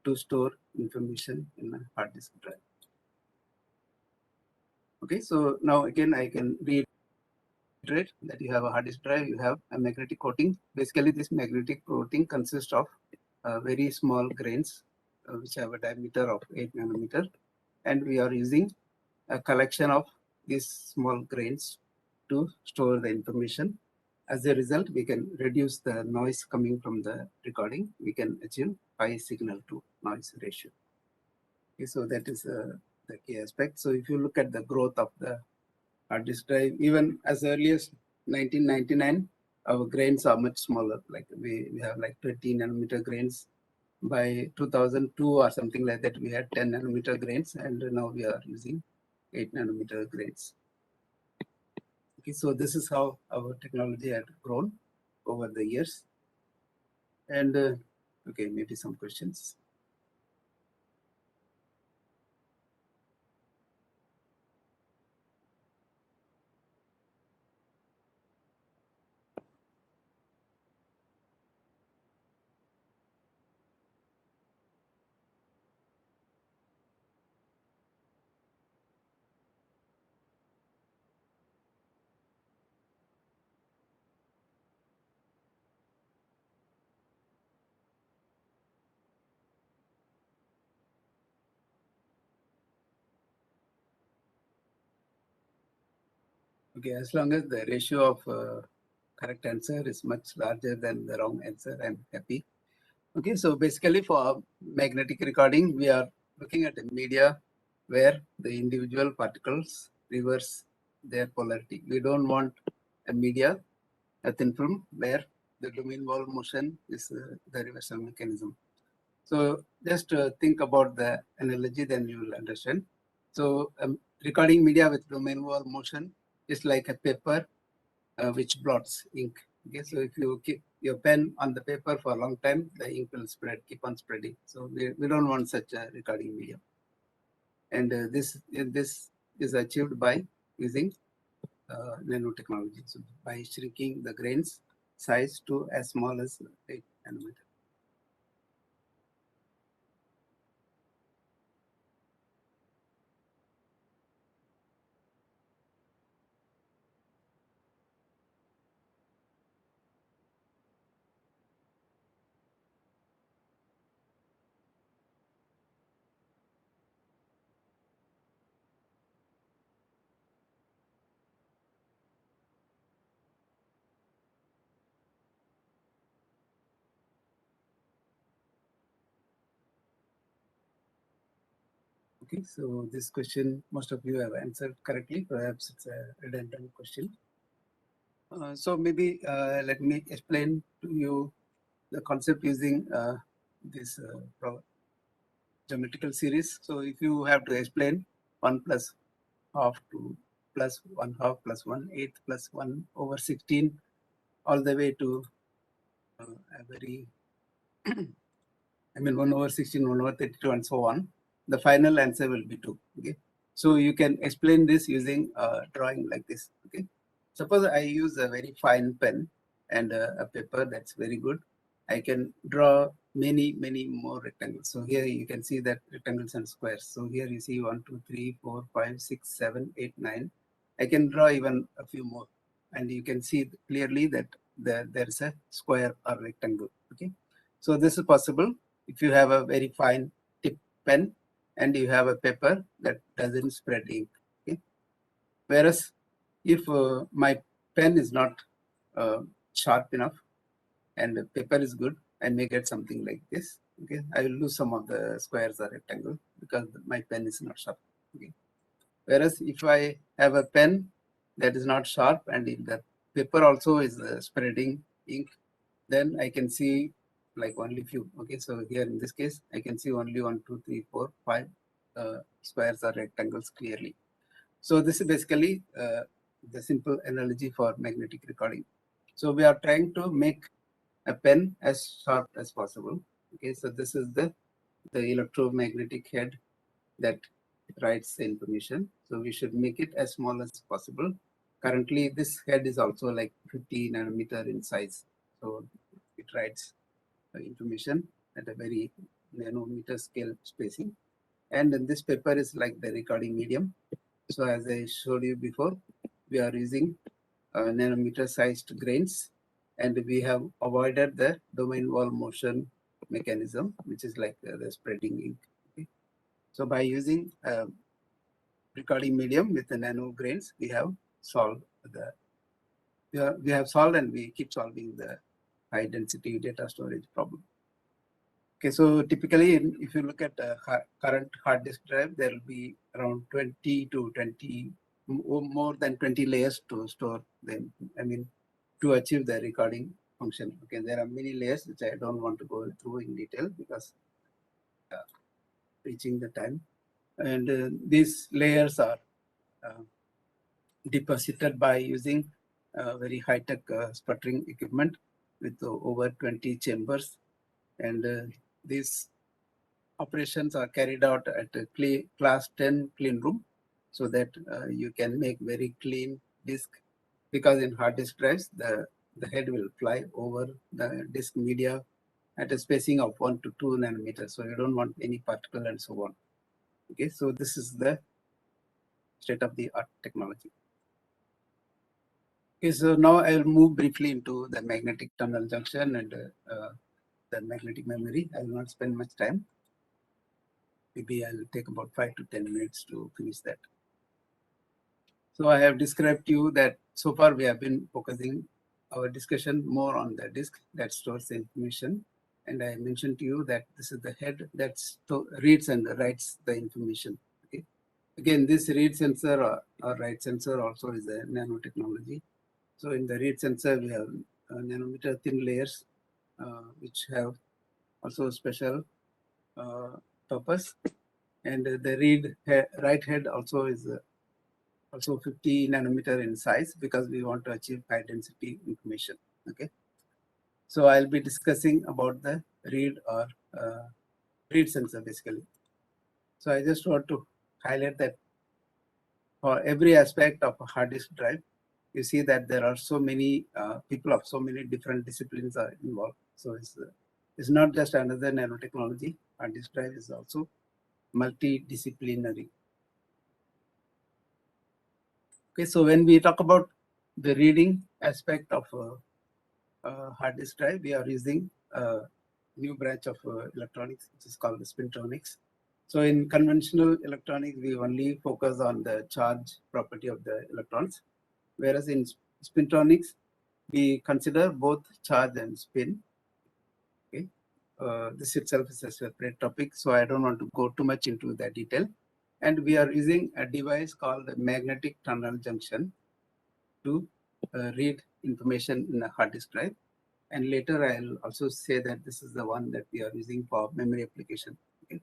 to store information in a hard disk drive. Okay, so now again I can reiterate that you have a hard disk drive, you have a magnetic coating. Basically, this magnetic coating consists of very small grains which have a diameter of 8 nanometer, and we are using a collection of these small grains to store the information. As a result, we can reduce the noise coming from the recording. We can achieve high signal to noise ratio. Okay, so that is the key aspect. So if you look at the growth of the hard disk drive, even as early as 1999, our grains are much smaller. Like we have like 20 nanometer grains. By 2002 or something like that, we had 10 nanometer grains, and now we are using 8 nanometer grains. Okay, so this is how our technology had grown. over the years. And okay, maybe some questions. Okay, as long as the ratio of correct answer is much larger than the wrong answer, I'm happy. Okay, so basically for magnetic recording, we are looking at a media where the individual particles reverse their polarity. We don't want a media, a thin film, where the domain wall motion is the reversal mechanism. So just think about the analogy, then you will understand. So recording media with domain wall motion is like a paper which blots ink. Okay, so if you keep your pen on the paper for a long time, the ink will spread, keep on spreading. So we don't want such a recording medium. And this is achieved by using nanotechnology. So by shrinking the grains size to as small as 8 nanometer. Okay, so this question, most of you have answered correctly. Perhaps it's a redundant question. So maybe let me explain to you the concept using this geometrical series. So if you have to explain 1 plus half to plus 1 half plus 1/8 plus 1 over 16 all the way to a very, I mean 1 over 16, 1 over 32 and so on, the final answer will be 2. Okay. So you can explain this using drawing like this. Okay. Suppose I use a very fine pen and a paper that's very good. I can draw many more rectangles. So here you can see that rectangles and squares. So here you see 1, 2, 3, 4, 5, 6, 7, 8, 9. I can draw even a few more. And you can see clearly that there is a square or rectangle. Okay. So this is possible if you have a very fine tip pen and you have a paper that doesn't spread ink. Okay. Whereas if my pen is not sharp enough and the paper is good, I may get something like this. Okay, I will lose some of the squares or rectangle because my pen is not sharp. Okay. Whereas if I have a pen that is not sharp and if the paper also is spreading ink, then I can see like only few. Okay, so here in this case, I can see only 1, 2, 3, 4, 5 squares or rectangles clearly. So this is basically the simple analogy for magnetic recording. So we are trying to make a pen as sharp as possible. Okay, so this is the electromagnetic head that writes the information. So we should make it as small as possible. Currently, this head is also like 50 nanometer in size. So it writes the information at a very nanometer scale spacing. And then this paper is like the recording medium. So as I showed you before, we are using nanometer sized grains and we have avoided the domain wall motion mechanism, which is like the spreading ink. Okay. So by using recording medium with the nano grains, we have solved we have solved and we keep solving the high density data storage problem. Okay, so typically, if you look at current hard disk drive, there will be around 20 to 20, more than 20 layers to store them. I mean, to achieve the recording function. Okay, there are many layers which I don't want to go through in detail because reaching the time. And these layers are deposited by using very high-tech sputtering equipment with over 20 chambers, and these operations are carried out at a class 10 clean room, so that you can make very clean disk, because in hard disk drives the head will fly over the disk media at a spacing of 1 to 2 nanometers, so you don't want any particle and so on. Okay, so this is the state of the art technology. Okay, so now I will move briefly into the magnetic tunnel junction and the magnetic memory. I will not spend much time. Maybe I'll take about 5 to 10 minutes to finish that. So I have described to you that so far we have been focusing our discussion more on the disk that stores the information. And I mentioned to you that this is the head that reads and writes the information. Okay. Again, this read sensor or write sensor also is a nanotechnology. So in the read sensor, we have nanometer thin layers, which have also special purpose. And the write head also is also 50 nanometer in size, because we want to achieve high density information. Okay. So I'll be discussing about the read or read sensor basically. So I just want to highlight that for every aspect of a hard disk drive, you see that there are so many people of so many different disciplines are involved. So it's not just another nanotechnology. Hard disk drive is also multidisciplinary. Okay, so when we talk about the reading aspect of hard disk drive, we are using a new branch of electronics, which is called the spintronics. So in conventional electronics, we only focus on the charge property of the electrons, whereas in spintronics, we consider both charge and spin. Okay, this itself is a separate topic, so I don't want to go too much into that detail. And we are using a device called the magnetic tunnel junction to read information in a hard disk drive. And later I'll also say that this is the one that we are using for memory application. Okay.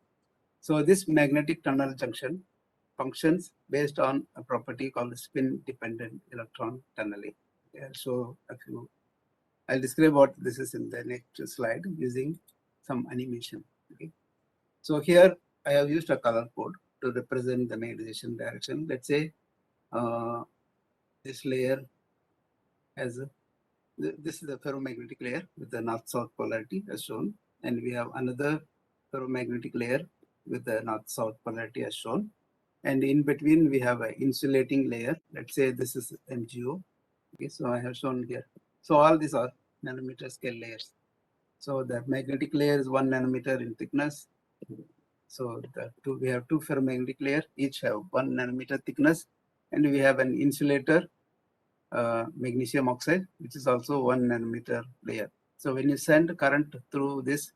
So this magnetic tunnel junction functions based on a property called spin-dependent electron tunneling. Yeah, so I'll describe what this is in the next slide using some animation. Okay. So here I have used a color code to represent the magnetization direction. Let's say this layer has this is the ferromagnetic layer with the north-south polarity as shown, and we have another ferromagnetic layer with the north-south polarity as shown, and in between we have an insulating layer. Let's say this is MgO. Okay, so I have shown here. So all these are nanometer scale layers. So the magnetic layer is 1 nanometer in thickness. So we have two ferromagnetic layers, each have 1 nanometer thickness, and we have an insulator magnesium oxide, which is also 1 nanometer layer. So when you send current through this,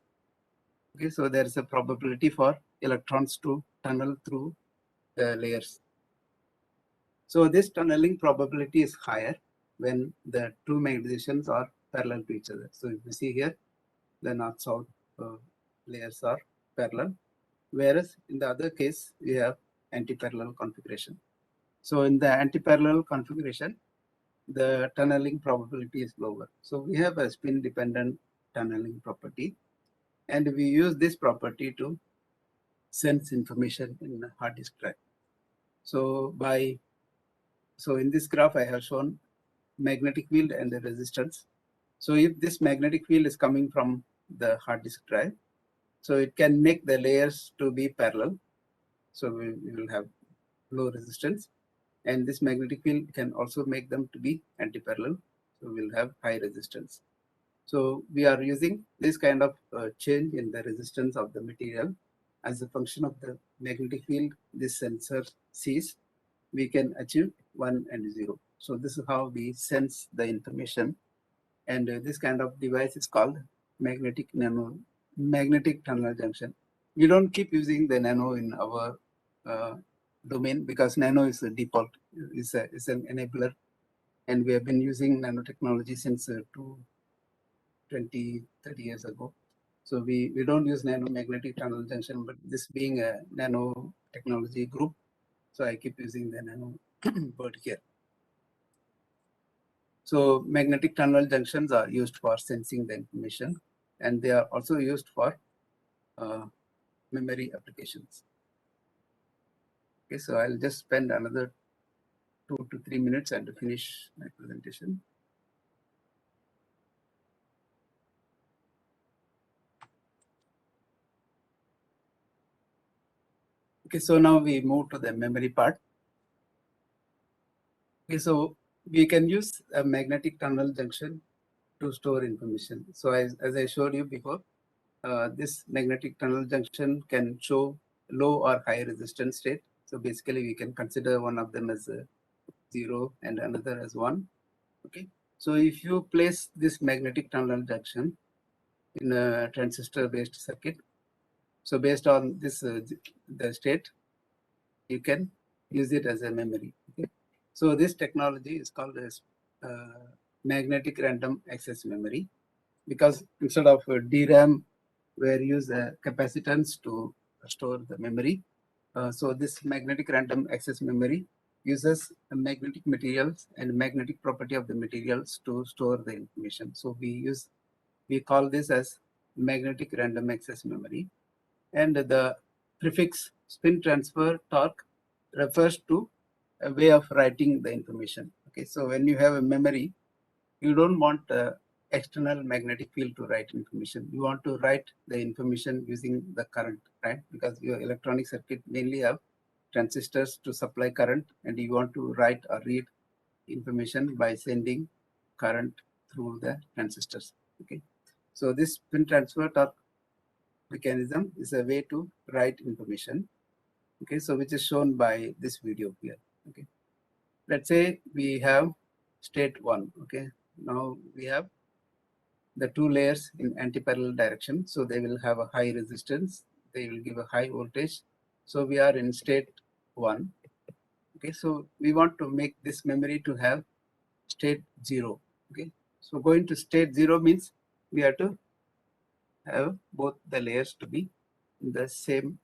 okay, so there is a probability for electrons to tunnel through the layers. So this tunneling probability is higher when the two magnetizations are parallel to each other. So if you see here, the north-south layers are parallel, whereas in the other case, we have anti-parallel configuration. So in the anti-parallel configuration, the tunneling probability is lower. So we have a spin-dependent tunneling property, and we use this property to sense information in a hard disk drive. So in this graph, I have shown magnetic field and the resistance. So if this magnetic field is coming from the hard disk drive, so it can make the layers to be parallel. So we will have low resistance, and this magnetic field can also make them to be anti-parallel. So we'll have high resistance. So we are using this kind of change in the resistance of the material as a function of the magnetic field this sensor sees. We can achieve 1 and 0. So this is how we sense the information, and this kind of device is called magnetic tunnel junction. We don't keep using the nano in our domain because nano is a default, is an enabler, and we have been using nanotechnology since 20, 30 years ago. So we don't use magnetic tunnel junction, but this being a nanotechnology group, so I keep using the nano word here. So magnetic tunnel junctions are used for sensing the information, and they are also used for memory applications. Okay, so I'll just spend another 2 to 3 minutes and finish my presentation. Okay, so now we move to the memory part. Okay, so we can use a magnetic tunnel junction to store information. So as I showed you before, this magnetic tunnel junction can show low or high resistance state. So basically we can consider one of them as a 0 and another as 1. Okay, so if you place this magnetic tunnel junction in a transistor based circuit, so based on this the state, you can use it as a memory. Okay, so this technology is called as magnetic random access memory, because instead of DRAM, where use a capacitance to store the memory. So this magnetic random access memory uses magnetic materials and magnetic property of the materials to store the information. So we call this as magnetic random access memory, and the prefix spin transfer torque refers to a way of writing the information. Okay, so when you have a memory, you don't want external magnetic field to write information. You want to write the information using the current, right? Because your electronic circuit mainly have transistors to supply current, and you want to write or read information by sending current through the transistors. Okay, so this spin transfer torque mechanism is a way to write information. Okay, so which is shown by this video here. Okay, let's say we have state 1. Okay, now we have the two layers in anti-parallel direction, so they will have a high resistance, they will give a high voltage. So we are in state 1. Okay, so we want to make this memory to have state 0. Okay, so going to state 0 means we have to have both the layers to be in the same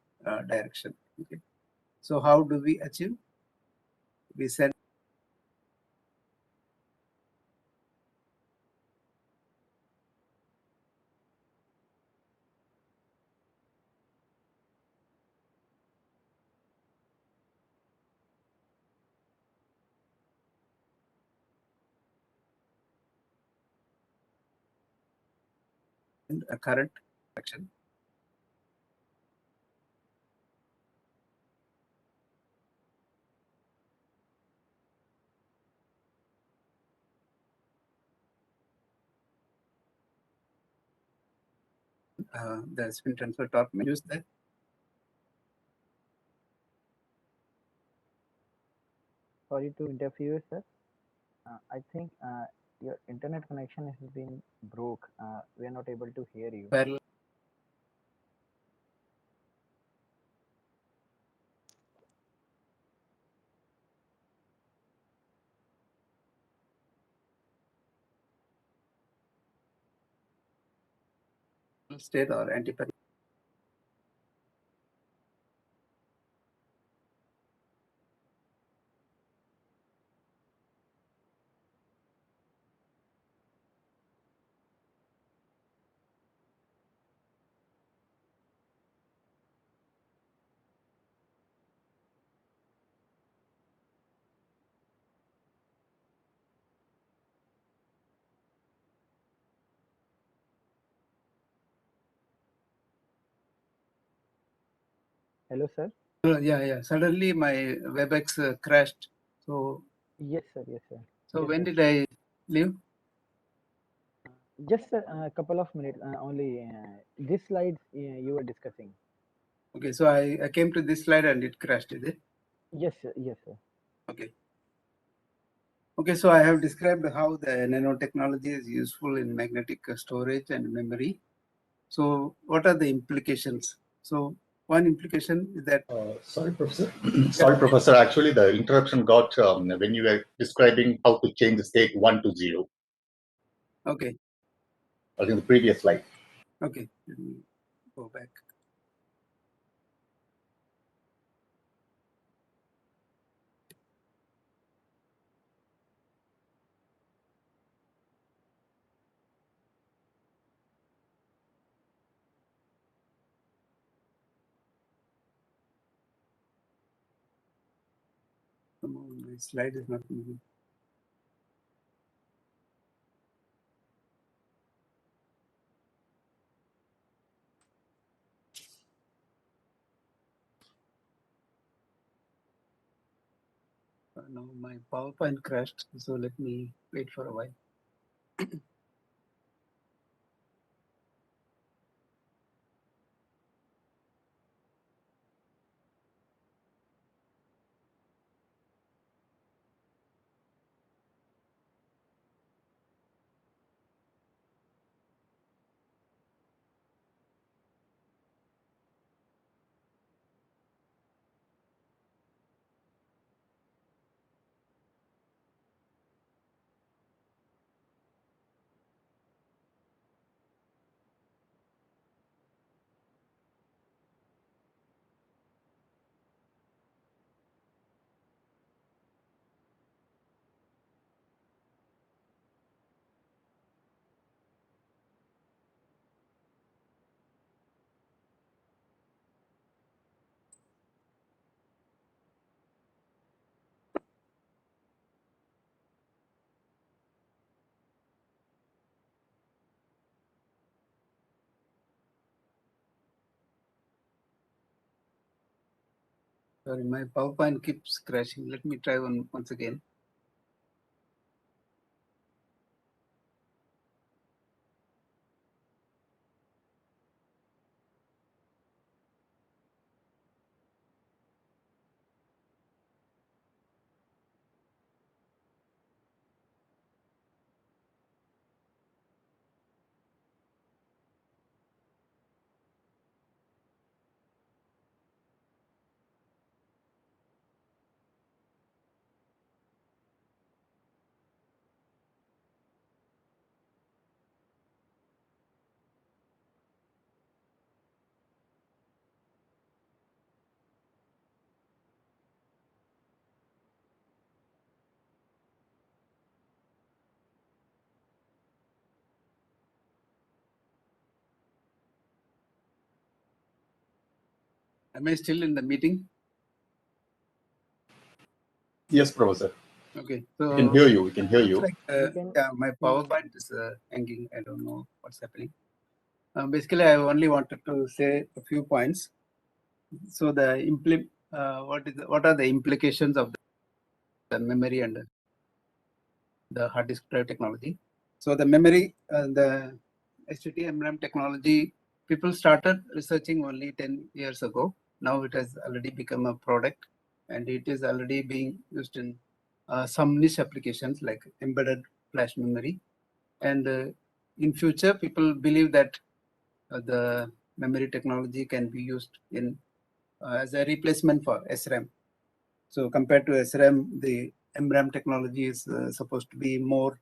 direction. Okay, so how do we achieve? We send a current direction. The spin transfer torque use the Sorry to interfere, sir. I think your internet connection has been broke. We are not able to hear you. parallel. State or anti-parallel. Hello, sir. Yeah. Suddenly my WebEx crashed. So Yes, sir. Yes, sir. so Yes, when sir. did I leave? Just a couple of minutes only. This slides you were discussing. Okay, so I came to this slide and it crashed, is it? Yes, sir. Yes, sir. Okay. Okay, so I have described how the nanotechnology is useful in magnetic storage and memory. So what are the implications? So one implication is that Sorry, Professor. Sorry, Professor. Actually, the interruption got when you were describing how to change the state 1 to 0. okay, In the previous slide. okay, let me go back. Somehow my slide is not moving. Now my PowerPoint crashed, so let me wait for a while. Sorry, my PowerPoint keeps crashing. Let me try once again. Am I still in the meeting? Yes, Professor. Okay, We can so hear you. We can hear looks you. like We can yeah, my hear you. PowerPoint is hanging. I don't know what's happening. Basically, I only wanted to say a few points. So the what are the implications of the memory and the hard disk drive technology? So the memory, the STT-MRAM technology, people started researching only 10 years ago. Now it has already become a product, and it is already being used in some niche applications like embedded flash memory. And in future, people believe that the memory technology can be used in as a replacement for SRAM. So compared to SRAM, the MRAM technology is supposed to be more,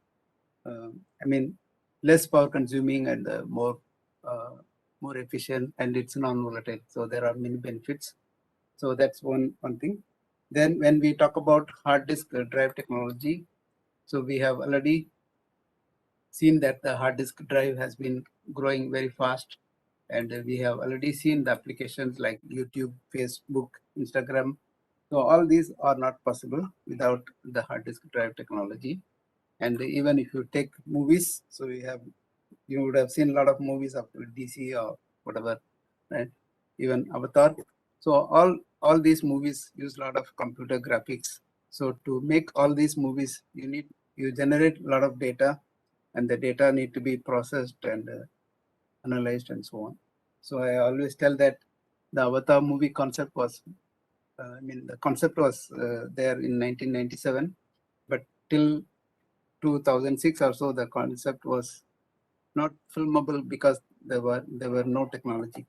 I mean, less power consuming and more efficient, and it's non-volatile. So there are many benefits. So that's one thing. Then when we talk about hard disk drive technology, so we have already seen that the hard disk drive has been growing very fast, and we have already seen the applications like YouTube, Facebook, Instagram. So all these are not possible without the hard disk drive technology. And even if you take movies, so you would have seen a lot of movies of DC or whatever, right? Even Avatar. So all these movies use a lot of computer graphics. So to make all these movies, you generate a lot of data, and the data need to be processed and analyzed and so on. So I always tell that the Avatar movie concept was, the concept was there in 1997, but till 2006 or so, the concept was not filmable because there were no technology.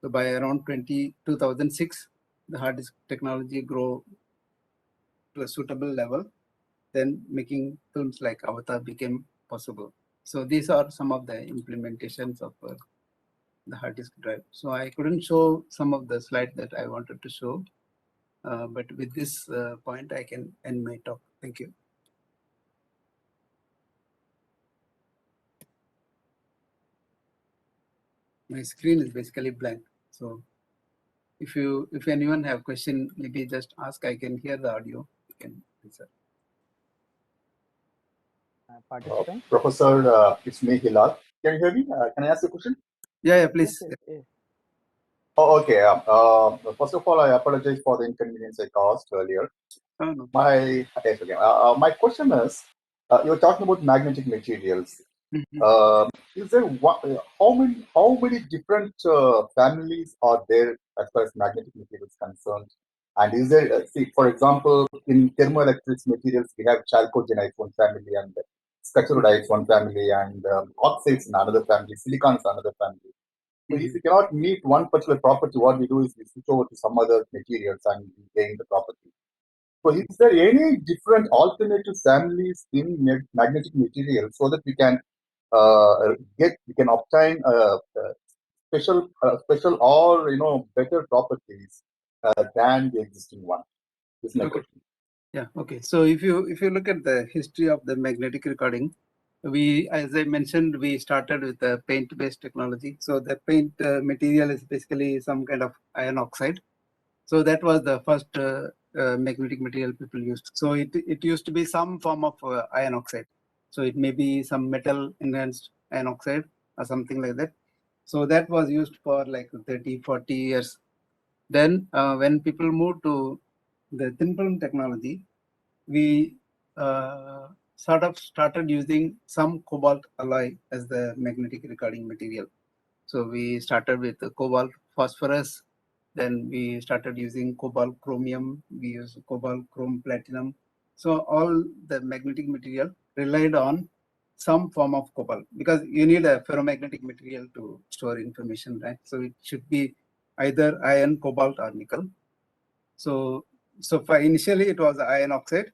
So by around 2006, the hard disk technology grew to a suitable level. Then making films like Avatar became possible. So these are some of the implementations of the hard disk drive. So I couldn't show some of the slides that I wanted to show, but with this point, I can end my talk. Thank you. My screen is basically blank. So if anyone have question, maybe just ask. I can hear the audio. can answer. Participant? Professor, it's me, Hilal. Can you hear me? Can I ask a question? Yeah, Yes, please. yes. Oh, okay. First of all, I apologize for the inconvenience I caused earlier. Oh, no. My question is, you were talking about magnetic materials. Mhm. Is there how many different families are there as far as magnetic materials concerned? And is there, see, for example, in thermoelectric materials, we have chalcogenide one family and scaturides one family and oxides in another family, silicon is another family. So if Mhm. we cannot meet one particular property, what we do is we switch over to some other materials and we gain the property. So is there any different alternative families in magnetic materials so that we can obtain special or better properties than the existing one? This is my Okay. question. Yeah. Okay. So if you look at the history of the magnetic recording, we, as I mentioned, we started with the paint-based technology. So the paint material is basically some kind of iron oxide. So that was the first magnetic material people used. So it used to be some form of iron oxide. So it may be some metal enhanced iron oxide or something like that. So that was used for like 30, 40 years. Then when people moved to the thin film technology, we sort of started using some cobalt alloy as the magnetic recording material. So we started with the cobalt phosphorus, then we started using cobalt chromium, we use cobalt chrome platinum. So all the magnetic material relied on some form of cobalt because you need a ferromagnetic material to store information, right? So it should be either iron, cobalt, or nickel. So for initially it was iron oxide.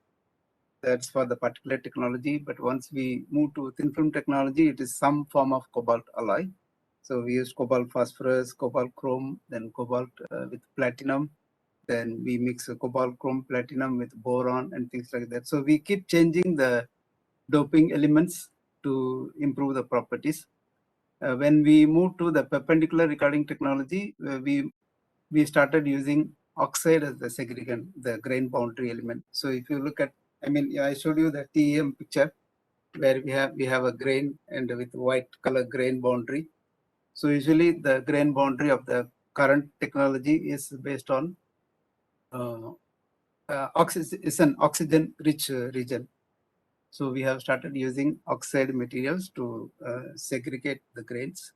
That's for the particular technology. But once we move to thin film technology, it is some form of cobalt alloy. So we use cobalt phosphorus, cobalt chrome, then cobalt with platinum. Then we mix cobalt chrome platinum with boron and things like that. So we keep changing the doping elements to improve the properties. When we moved to the perpendicular recording technology, we started using oxide as the segregant, the grain boundary element. So if you look at, I mean, I showed you the TEM picture where we have a grain and with white color grain boundary. So usually the grain boundary of the current technology is based on it's an oxygen rich region. So we have started using oxide materials to segregate the grains.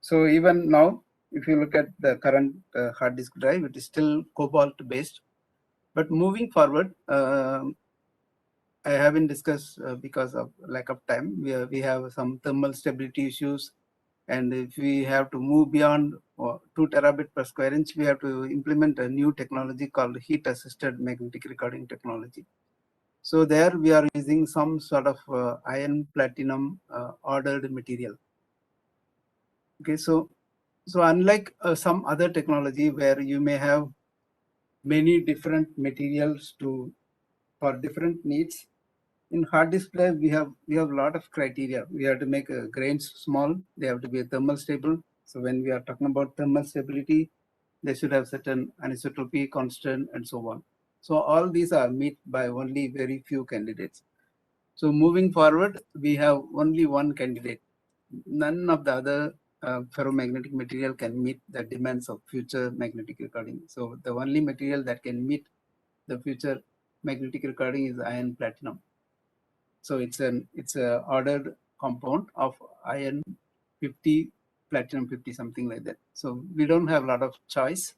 So even now, if you look at the current hard disk drive, it is still cobalt based. But moving forward, I haven't discussed because of lack of time. We have some thermal stability issues, and if we have to move beyond 2 terabit per square inch, we have to implement a new technology called heat assisted magnetic recording technology. So there we are using some sort of iron platinum ordered material. Okay, so unlike some other technology where you may have many different materials for different needs, in hard disk drive we have a lot of criteria. We have to make grains small. They have to be thermal stable. So when we are talking about thermal stability, they should have certain anisotropy constant and so on. So all these are met by only very few candidates. So moving forward, we have only one candidate. None of the other ferromagnetic material can meet the demands of future magnetic recording. So the only material that can meet the future magnetic recording is iron platinum. So it's a ordered compound of iron 50, platinum 50, something like that. So we don't have a lot of choice,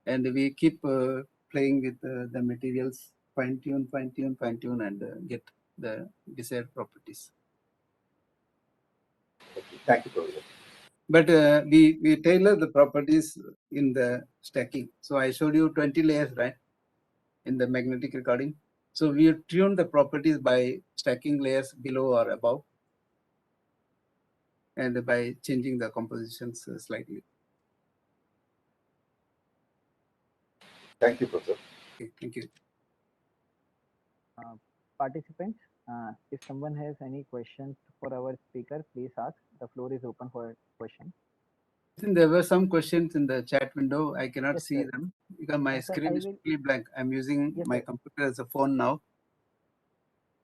and we keep playing with the materials, fine tune, and get the desired properties. Thank you, Professor. But we tailor the properties in the stacking. So I showed you 20 layers, right, in the magnetic recording. So we tune the properties by stacking layers below or above, and by changing the compositions slightly. Thank you, Professor. Okay, thank you. Participants, if someone has any questions for our speaker, please ask. The floor is open for questions. think there were some questions in the chat window. I cannot Yes, see sir. them because my Sir, screen I is will. totally blank. I'm using Yes, my sir. computer as a phone now.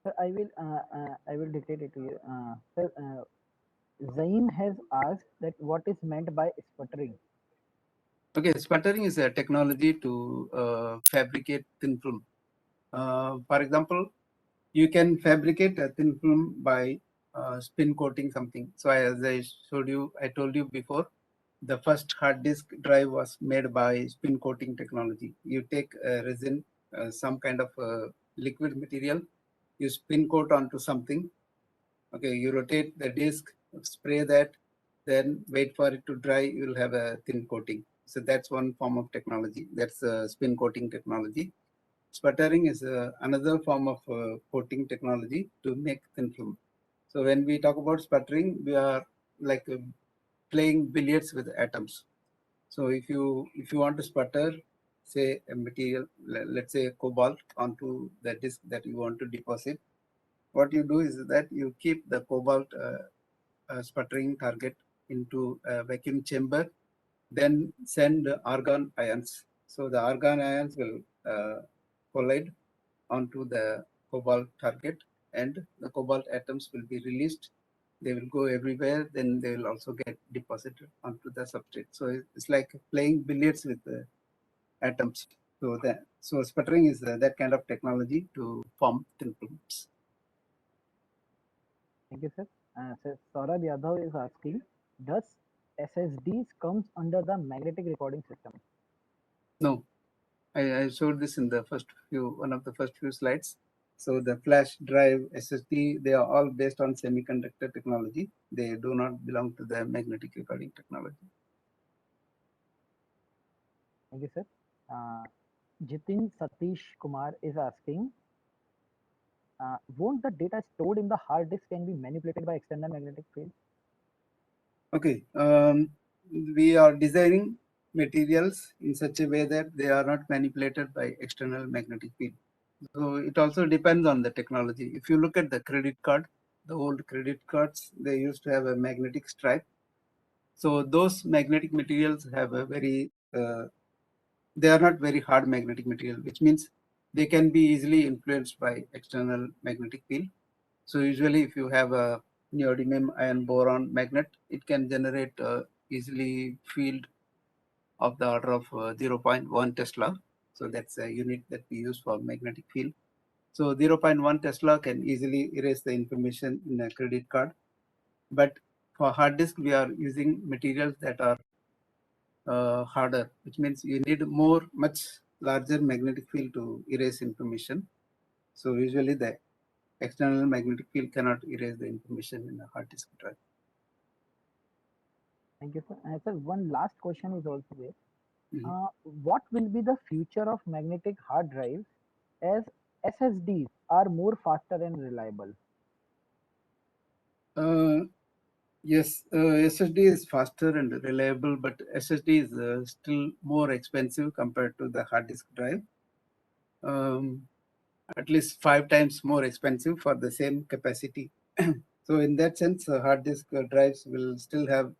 Sir, I will dictate it to you. Sir, Zain has asked that what is meant by sputtering. Okay, sputtering is a technology to fabricate thin film. For example, you can fabricate a thin film by spin coating something. So as I told you before, the first hard disk drive was made by spin coating technology. You take a resin, some kind of liquid material, you spin coat onto something. Okay, you rotate the disk, spray that, then wait for it to dry. You'll have a thin coating. So that's one form of technology. That's spin coating technology. Sputtering is another form of coating technology to make thin film. So when we talk about sputtering, we are like playing billiards with atoms. So if you want to sputter, say a material, let's say cobalt onto the disk that you want to deposit, what you do is that you keep the cobalt sputtering target into a vacuum chamber, then send argon ions. So the argon ions will collide onto the cobalt target, and the cobalt atoms will be released. They will go everywhere, then they will also get deposited onto the substrate. So it's like playing billiards with the atoms. So sputtering is that kind of technology to form thin films. Thank you, sir. Sir, Saurabh Yadav is asking, does SSDs comes under the magnetic recording system? No, I showed this in the one of the first few slides. So the flash drive, SSD, they are all based on semiconductor technology. They do not belong to the magnetic recording technology. Thank you, sir. Jitin Satish Kumar is asking, won't the data stored in the hard disk can be manipulated by external magnetic field? Okay, we are designing materials in such a way that they are not manipulated by external magnetic field. So it also depends on the technology. If you look at the credit card, the old credit cards, they used to have a magnetic stripe. So those magnetic materials have a they are not very hard magnetic material, which means they can be easily influenced by external magnetic field. So usually if you have a neodymium ion boron magnet, it can generate easily field of the order of 0.1 Tesla. So that's a unit that we use for magnetic field. So 0.1 Tesla can easily erase the information in a credit card. But for hard disk, we are using materials that are harder, which means you need much larger magnetic field to erase information. So usually the external magnetic field cannot erase the information in a hard disk drive. Thank you, sir. Sir, one last question is also there. Mhm. What will be the future of magnetic hard drives as SSDs are more faster and reliable? Yes, SSD is faster and reliable, but SSD is still more expensive compared to the hard disk drive. At least 5 times more expensive for the same capacity. So in that sense, hard disk drives will still have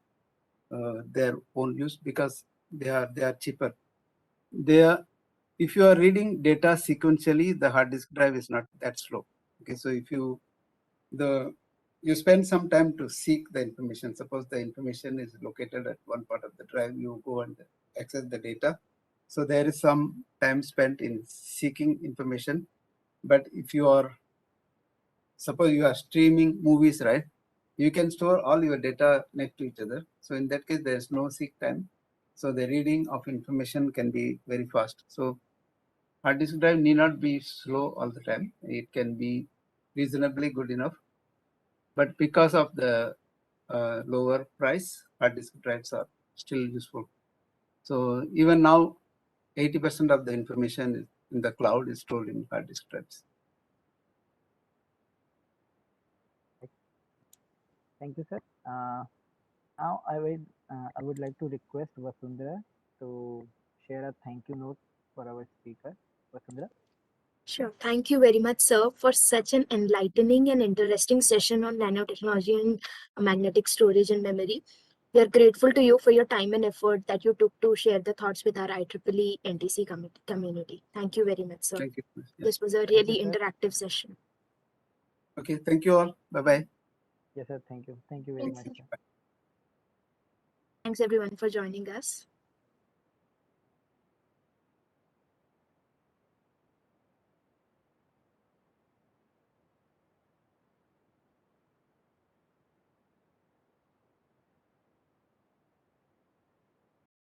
their own use because they are cheaper. They are, if you are reading data sequentially, the hard disk drive is not that slow. Okay, so if you spend some time to seek the information. Suppose the information is located at one part of the drive, you go and access the data. So there is some time spent in seeking information. But if you are, suppose you are streaming movies, right? You can store all your data next to each other. So in that case, there is no seek time. So the reading of information can be very fast. So hard disk drive need not be slow all the time. It can be reasonably good enough. But because of the lower price, hard disk drives are still useful. So even now, 80% of the information in the cloud is stored in hard disk drives. Thank you, sir. Now I would like to request Vasundhara to share a thank you note for our speaker. Vasundhara. Sure. Thank you very much, sir, for such an enlightening and interesting session on nanotechnology and magnetic storage and memory. We are grateful to you for your time and effort that you took to share the thoughts with our IEEE NTC community. Thank you very much, sir. Thank you. Yeah. This was a you, really sir. interactive session. Okay, thank you all. Bye-bye. Yes, sir. Thank you. Thank you very much, Thanks. sir. Thanks everyone for joining us.